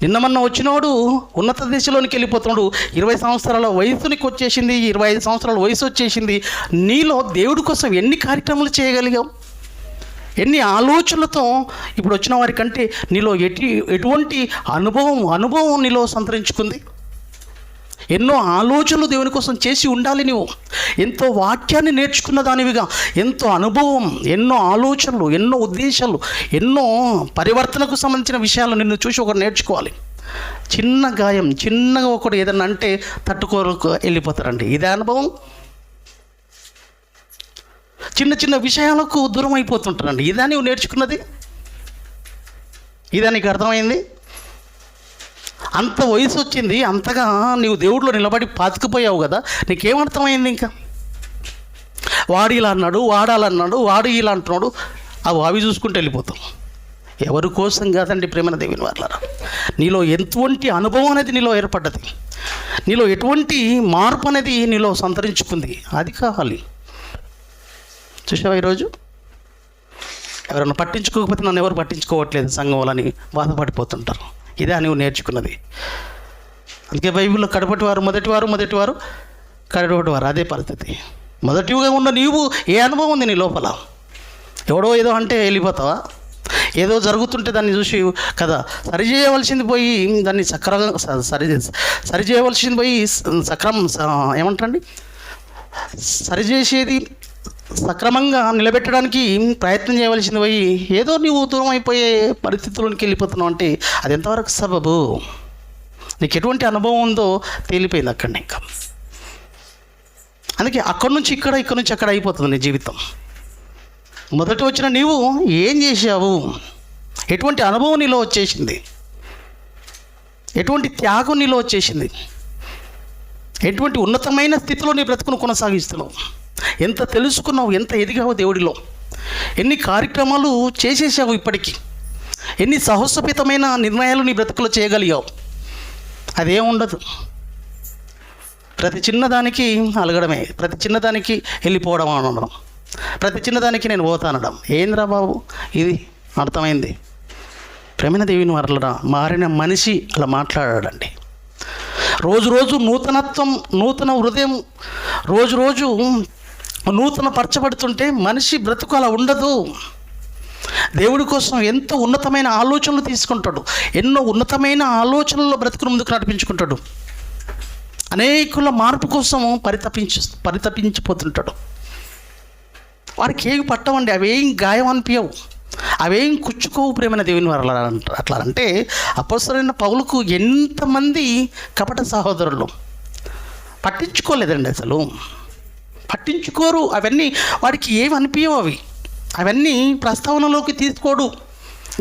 నిన్న మొన్న వచ్చినోడు ఉన్నత దిశలోనికి వెళ్ళిపోతున్నాడు. 20 సంవత్సరాల వయసునికి వచ్చేసింది, 25 సంవత్సరాల వయసు వచ్చేసింది. నీలో దేవుడి కోసం ఎన్ని కార్యక్రమాలు చేయగలిగావు? ఎన్ని ఆలోచనలతో ఇప్పుడు వచ్చిన వారికంటే నీలో ఎటువంటి అనుభవం నీలో సంతరించుకుంది? ఎన్నో ఆలోచనలు దేవుని కోసం చేసి ఉండాలి. నువ్వు ఎంతో వాక్యాన్ని నేర్చుకున్న దానివిగా, ఎంతో అనుభవం, ఎన్నో ఆలోచనలు, ఎన్నో ఉద్దేశాలు, ఎన్నో పరివర్తనకు సంబంధించిన విషయాలు నిన్ను చూసి ఒకరు నేర్చుకోవాలి. చిన్న గాయం, చిన్నగా ఒకడు ఏదన్నా అంటే తట్టుకోరకు వెళ్ళిపోతారండి. ఇదే అనుభవం. చిన్న విషయాలకు దూరం అయిపోతుంటారండి. ఇదా నువ్వు నేర్చుకున్నది? ఇదా నీకు అర్థమైంది? అంత వయసు వచ్చింది, అంతగా నీవు దేవుడిలో నిలబడి పాతుకుపోయావు కదా, నీకేమర్థమైంది? ఇంకా వాడు ఇలా అన్నాడు, వాడాలన్నాడు, వాడు ఇలా అంటున్నాడు, అవి చూసుకుంటూ వెళ్ళిపోతాం. ఎవరి కోసం కాదండి ప్రేమన దేవుని వారలారా. నీలో ఎటువంటి అనుభవం అనేది నీలో ఏర్పడ్డది, నీలో ఎటువంటి మార్పు అనేది నీలో సంతరించుకుంది, అది కావాలి. చూసావా, ఈరోజు ఎవరైనా పట్టించుకోకపోతే నన్ను ఎవరు పట్టించుకోవట్లేదు సంఘం వాళ్ళని బాధపడిపోతుంటారు. ఇదే నువ్వు నేర్చుకున్నది. అందుకే బైబిల్లో కడపటివారు మొదటివారు కడపటివారు అదే పరిస్థితి. మొదటిగా ఉన్న నీవు ఏ అనుభవం ఉంది నీ లోపల? ఎవడో ఏదో అంటే వెళ్ళిపోతావా? ఏదో జరుగుతుంటే దాన్ని చూసి కదా సరిచేయవలసింది పోయి దాన్ని సరిచేయవలసింది పోయి ఏమంటారండి, సరిచేసేది సక్రమంగా నిలబెట్టడానికి ప్రయత్నం చేయవలసింది పోయి ఏదో నీవు దూరం అయిపోయే పరిస్థితుల్లోకి వెళ్ళిపోతున్నావు అంటే అది ఎంతవరకు సబబు? నీకు ఎటువంటి అనుభవం ఉందో తేలిపోయింది అక్కడనే. ఇంకా అందుకే అక్కడి నుంచి ఇక్కడ నుంచి అక్కడ అయిపోతుంది నీ జీవితం. మొదట వచ్చిన నీవు ఏం చేశావు? ఎటువంటి అనుభవం నీలో వచ్చేసింది? ఎటువంటి త్యాగం నీలో వచ్చేసింది? ఎటువంటి ఉన్నతమైన స్థితిలో నీ బ్రతుకును కొనసాగిస్తున్నావు? ఎంత తెలుసుకున్నావు? ఎంత ఎదిగావు దేవుడిలో? ఎన్ని కార్యక్రమాలు చేసేసావు ఇప్పటికీ? ఎన్ని సాహసోపేతమైన నిర్ణయాలు నీ బ్రతుకులో చేయగలిగావు? అదేముండదు. ప్రతి చిన్నదానికి అలగడమే, ప్రతి చిన్నదానికి వెళ్ళిపోవడం అనడం, ప్రతి చిన్నదానికి నేను పోతానడం. ఏంద్రా బాబు ఇది? అర్థమైంది. ప్రేమైన దేవుని వరలరా మారిన మనిషి అలా మాట్లాడాడండి. రోజు నూతనత్వం, నూతన హృదయం రోజు నూతన పరచబడుతుంటే మనిషి బ్రతుకు అలా ఉండదు. దేవుడి కోసం ఎంతో ఉన్నతమైన ఆలోచనలు తీసుకుంటాడు, ఎన్నో ఉన్నతమైన ఆలోచనల్లో బ్రతుకును ముందుకు నడిపించుకుంటాడు. అనేకుల మార్పు కోసం పరితపించిపోతుంటాడు. వారికి ఏమి పట్టవండి, అవేం గాయం అనిపించవు, అవేం కుచ్చుకోవు. ప్రేమైన దేవుని వారు అట్లా అంటే అపొస్తలుడైన పౌలుకు ఎంతమంది కపట సహోదరులు పట్టించుకోలేదండి, అసలు పట్టించుకోరు. అవన్నీ వాడికి ఏమి అనిపించవు, అవన్నీ ప్రస్తావనలోకి తీసుకోడు,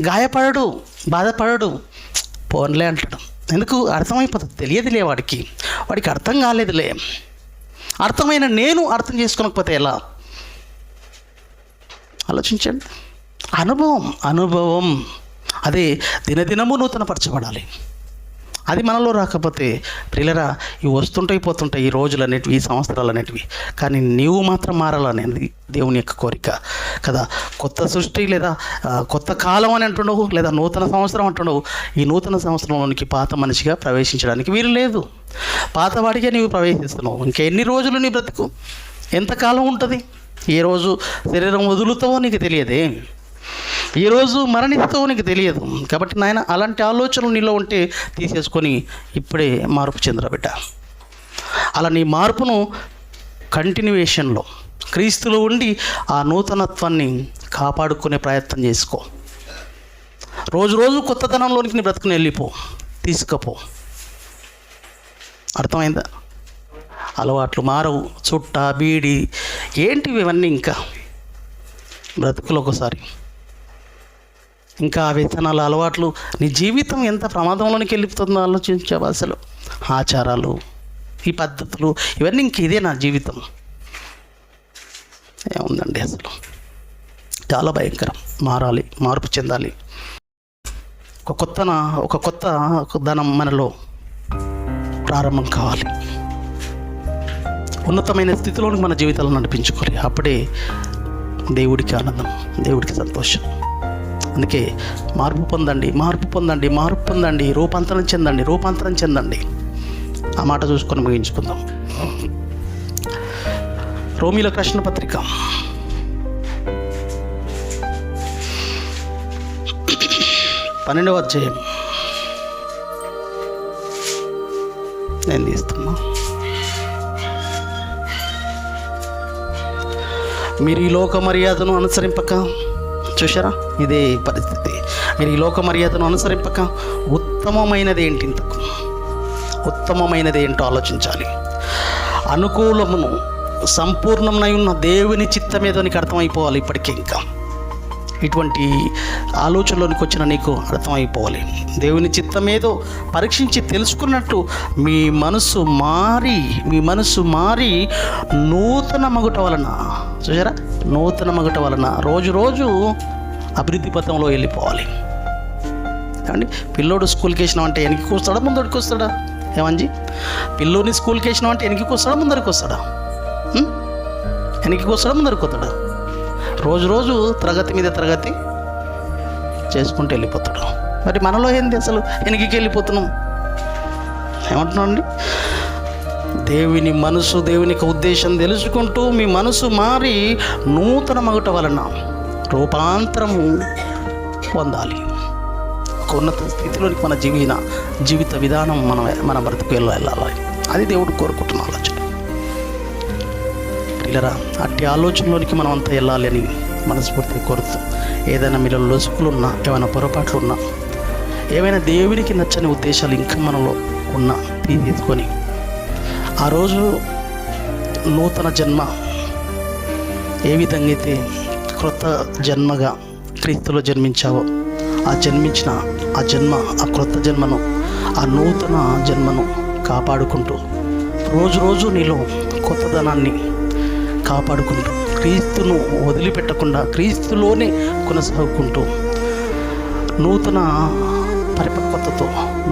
గాయపడడు, బాధపడడు, పోన్లే అంటాడు. ఎందుకు? అర్థమైపోతుంది. తెలియదులే వాడికి అర్థం కాలేదులే. అర్థమైన నేను అర్థం చేసుకోకపోతే ఎలా? ఆలోచించండి. అనుభవం అదే దినదినము నూతనపరచబడాలి. అది మనలో రాకపోతే ప్రియులరా ఇవి వస్తుంటాయి పోతుంటాయి, ఈ రోజులు అనేటివి, ఈ సంవత్సరాలు అనేటివి. కానీ నీవు మాత్రం మారాలనేది దేవుని యొక్క కోరిక కదా. కొత్త సృష్టి లేదా కొత్త కాలం అని అంటుండవు, లేదా నూతన సంవత్సరం అంటుండవు. ఈ నూతన సంవత్సరంలోనికి పాత మనిషిగా ప్రవేశించడానికి వీలు లేదు. పాతవాడిగా నీవు ప్రవేశిస్తున్నావు. ఇంకెన్ని రోజులు నీ బ్రతుకు? ఎంతకాలం ఉంటుంది? ఏ రోజు శరీరం వదులుతావో నీకు తెలియదే, ఈ రోజు మరణిస్తావో నీకు తెలియదు. కాబట్టి నాయన అలాంటి ఆలోచనలు నీలో ఉంటే తీసేసుకొని ఇప్పుడే మార్పు చెందరబిడ్డ. అలా నీ మార్పును కంటిన్యూయేషన్లో క్రీస్తులో ఉండి ఆ నూతనత్వాన్ని కాపాడుకునే ప్రయత్నం చేసుకో. రోజు కొత్తదనంలోనికి నీ బ్రతుకుని వెళ్ళిపో, తీసుకపో. అర్థమైందా? అలవాట్లు మారవు. చుట్ట బీడి ఏంటివి ఇవన్నీ ఇంకా బ్రతుకులు ఒకసారి. ఇంకా ఆ వ్యసనాలు, అలవాట్లు నీ జీవితం ఎంత ప్రమాదంలోనికి వెళ్ళిపోతుందో ఆలోచించావు. అసలు ఆచారాలు, ఈ పద్ధతులు ఇవన్నీ ఇంక ఇదే నా జీవితం ఏముందండి? అసలు చాలా భయంకరం. మారాలి, మార్పు చెందాలి. ఒక కొత్త ధనం మనలో ప్రారంభం కావాలి. ఉన్నతమైన స్థితిలోనికి మన జీవితాలను నడిపించుకోవాలి. అప్పుడే దేవుడికి ఆనందం, దేవుడికి సంతోషం. అందుకే మార్పు పొందండి, రూపాంతరం చెందండి. ఆ మాట చూసుకొని ముగించుకుందాం. రోమీయులకు రాసిన పత్రిక 12వ అధ్యాయం నేను తీస్తున్నా. మీరు ఈ లోక మర్యాదను అనుసరింపక, చూసారా ఇదే పరిస్థితి, మీరు ఈ లోక మర్యాదను అనుసరింపక ఉత్తమమైనది ఏంటి? ఇంతకు ఉత్తమమైనది ఏంటో ఆలోచించాలి. అనుకూలమును సంపూర్ణమై ఉన్న దేవుని చిత్తమేదో నీకు అర్థమైపోవాలి. ఇప్పటికే ఇంకా ఇటువంటి ఆలోచనలోనికి వచ్చిన నీకు అర్థమైపోవాలి. దేవుని చిత్తమేదో పరీక్షించి తెలుసుకున్నట్టు మీ మనసు మారి నూతన మగుట వలన, చూసారా, నూతన మగుట వలన రోజు అభివృద్ధి పథంలో వెళ్ళిపోవాలి. కానీ పిల్లోడు స్కూల్కి వేసినాం అంటే వెనక్కి కూస్తాడా, ముందరికి వస్తాడా? ఏమంజీ, పిల్లోని స్కూల్కి వేసినాం అంటే వెనక్కి వస్తాడా, ముందరికి వస్తాడా? వెనక్కి వస్తాడా, ముందరికి వస్తాడా? రోజు తరగతి మీద తరగతి చేసుకుంటూ వెళ్ళిపోతాడు. మరి మనలో ఏంది? అసలు వెనక్కి వెళ్ళిపోతున్నాం. ఏమంటున్నాం అండి? దేవుని మనసు, దేవుని ఉద్దేశం తెలుసుకుంటూ మీ మనసు మారి నూతన మగుట వలన రూపాంతరము పొందాలి. ఒక ఉన్నత స్థితిలోనికి మన జీవిత విధానం మన బ్రతుకు వెళ్ళాలి. అది దేవుడు కోరుకుంటున్న ఆలోచన. ప్రియులరా, అట్టి ఆలోచనలోనికి మనం అంతా వెళ్ళాలి అని మనస్ఫూర్తిగా కోరుతూ, ఏదైనా మీలో లొసుకులున్నా, ఏమైనా పొరపాట్లు ఉన్నా, ఏవైనా దేవునికి నచ్చని ఉద్దేశాలు ఇంకా మనలో ఉన్నా తీసుకొని ఆ రోజు నూతన జన్మ ఏ విధంగా అయితే క్రొత్త జన్మగా క్రీస్తులో జన్మించావో ఆ క్రొత్త జన్మను, ఆ నూతన జన్మను కాపాడుకుంటూ రోజు నీలో కొత్తదనాన్ని కాపాడుకుంటూ క్రీస్తును వదిలిపెట్టకుండా క్రీస్తులోనే కొనసాగుకుంటూ నూతన పరిపక్వతతో,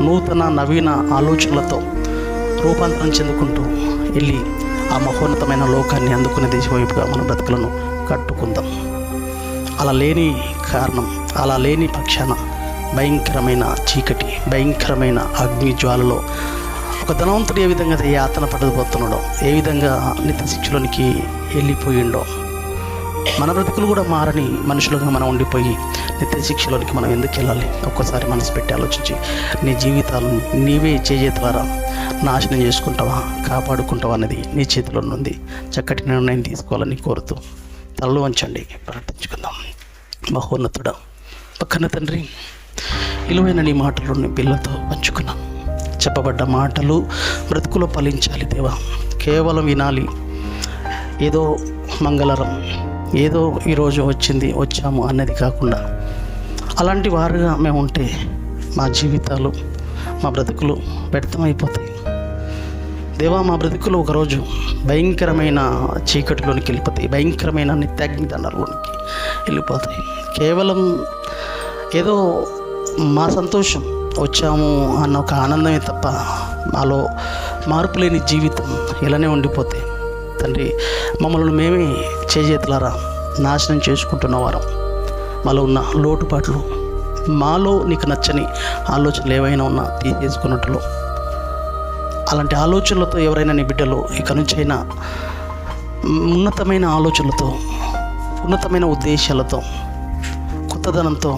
నూతన నవీన ఆలోచనలతో రూపాంతరం చెందుకుంటూ వెళ్ళి ఆ మహోన్నతమైన లోకాన్ని అందుకునే దిశవైపుగా మన బ్రతుకులను కట్టుకుందాం. అలా లేని పక్షాన భయంకరమైన చీకటి, భయంకరమైన అగ్ని జ్వాలలో ఒక ధనవంతుడు ఏ విధంగా యాతన పడబోతున్నాడో, ఏ విధంగా నిత్య శిక్షలోనికి వెళ్ళిపోయిండో, మన బ్రతుకులు కూడా మారని మనుషులుగా మనం ఉండిపోయి నిత్య శిక్షలోనికి మనం ఎందుకు వెళ్ళాలి? ఒక్కసారి మనసు పెట్టి ఆలోచించి నీ జీవితాలను నీవే ద్వారా నాశనం చేసుకుంటావా, కాపాడుకుంటావా అనేది నీ చేతిలో ఉంది. చక్కటి నిర్ణయం తీసుకోవాలని కోరుతూ తలలు వంచండి, ప్రార్థించుకుందాం. మహోన్నతుడా, పక్కన తండ్రి, విలువైన నీ మాటలు నీ పిల్లలతో పంచుకున్నాం. చెప్పబడ్డ మాటలు బ్రతుకులో ఫలించాలి దేవా. కేవలం వినాలి, ఏదో మంగళరం, ఏదో ఈరోజు వచ్చాము అన్నది కాకుండా, అలాంటి వారుగా మేము ఉంటే మా జీవితాలు, మా బ్రతుకులు వ్యర్థమైపోతాయి దేవా. మా బ్రతుకులు ఒకరోజు భయంకరమైన చీకటిలోనికి వెళ్ళిపోతాయి, భయంకరమైన నిత్యాగ్ని దండలోనికి వెళ్ళిపోతాయి. కేవలం ఏదో మా సంతోషం, వచ్చాము అన్న ఒక ఆనందమే తప్ప మాలో మార్పు లేని జీవితం ఇలానే ఉండిపోతే తండ్రి, మమ్మల్ని మేమే చేతులారా నాశనం చేసుకుంటున్న వారం. మాలో ఉన్న లోటుపాట్లు, మాలో నీకు నచ్చని ఆలోచనలు ఏవైనా ఉన్నా తీసేసుకున్నట్లు, అలాంటి ఆలోచనలతో ఎవరైనా నీ బిడ్డలు ఇక నుంచైనా ఉన్నతమైన ఆలోచనలతో, ఉన్నతమైన ఉద్దేశాలతో, కొత్తదనంతో,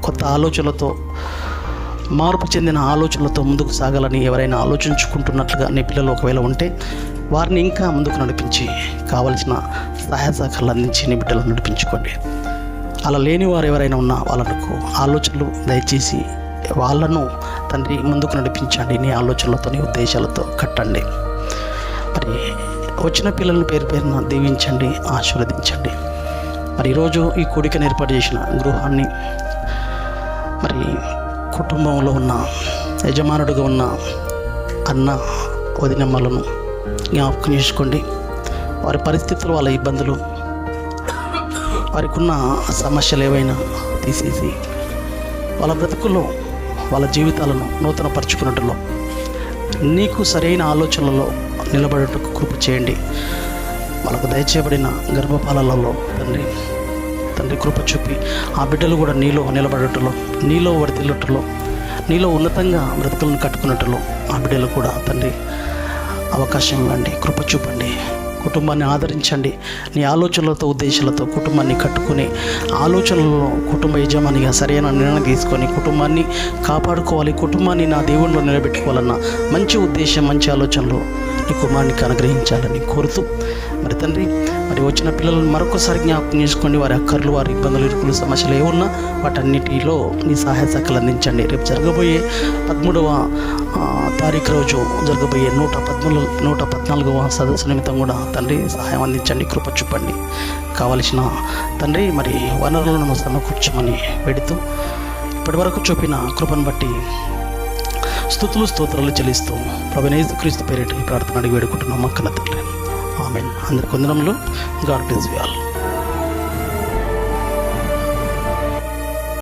కొత్త ఆలోచనలతో, మార్పు చెందిన ఆలోచనలతో ముందుకు సాగాలని ఎవరైనా ఆలోచించుకుంటున్నట్లుగా నీ పిల్లలు ఒకవేళ ఉంటే వారిని ఇంకా ముందుకు నడిపించి కావలసిన సహాయ సహకారాలు అందించి నీ బిడ్డలను నడిపించుకోండి. అలా లేని వారు ఎవరైనా ఉన్నా వాళ్ళకు ఆలోచనలు దయచేసి వాళ్ళను తండ్రి ముందుకు నడిపించండి. నీ ఆలోచనలతో, నీ ఉద్దేశాలతో కట్టండి. మరి వచ్చిన పిల్లలను పేరున దీవించండి, ఆశీర్వదించండి. మరి ఈరోజు ఈ కూడికను ఏర్పాటు చేసిన గృహాన్ని, మరి కుటుంబంలో ఉన్న యజమానుడిగా ఉన్న అన్న వదినమ్మలను జ్ఞాపకం చేసుకోండి. వారి పరిస్థితులు, వాళ్ళ ఇబ్బందులు, వారికి ఉన్న సమస్యలు ఏవైనా తీసేసి వాళ్ళ బ్రతుకుల్లో, వాళ్ళ జీవితాలను నూతనపరుచుకున్నట్టులో నీకు సరైన ఆలోచనలలో నిలబడేటకు కృప చేయండి. వాళ్ళకు దయచేయబడిన గర్భఫలాలలో తండ్రి కృప చూపి ఆ బిడ్డలు కూడా నీలో నిలబడటంలో, నీలో వర్ధిల్లటంలో, నీలో ఉన్నతంగా బ్రతుకులను కట్టుకున్నట్టులో ఆ బిడ్డలు కూడా తండ్రి అవకాశం ఇవ్వండి, కృప చూపండి. కుటుంబాన్ని ఆదరించండి. నీ ఆలోచనలతో, ఉద్దేశాలతో కుటుంబాన్ని కట్టుకుని ఆలోచనలలో కుటుంబ యజమానిగా సరైన నిర్ణయం తీసుకొని కుటుంబాన్ని కాపాడుకోవాలి, కుటుంబాన్ని నా దేవునిలో నిలబెట్టుకోవాలన్న మంచి ఉద్దేశం, మంచి ఆలోచనలు నీ కుమారునికి అనుగ్రహించాలని కోరుతూ, మరి తండ్రి, మరి వచ్చిన పిల్లలను మరొకసారి జ్ఞాపకం చేసుకోండి. వారి అక్కర్లు, వారి ఇబ్బందులు, ఇరుకులు, సమస్యలు ఏమున్నా వాటన్నిటిలో నీ సహాయ సహకారాలు అందించండి. రేపు జరగబోయే 13వ తారీఖు రోజు జరగబోయే 114వ సదస్సు నిమిత్తం కూడా తండ్రి సహాయం అందించండి, కృప చూపండి. కావలసిన తండ్రి మరి వనరులను సమకూర్చమని పెడుతూ ఇప్పటి వరకు చూపిన కృపను బట్టి స్తుతులు స్తోత్రాలు చెల్లిస్తూ ప్రభువైన యేసుక్రీస్తు పేరిట ఈ ప్రార్థన అడిగి వేడుకుంటున్నాం. మక్కన తండ్రి, ఆమేన్. అందరికీ వందనములు. God bless you all.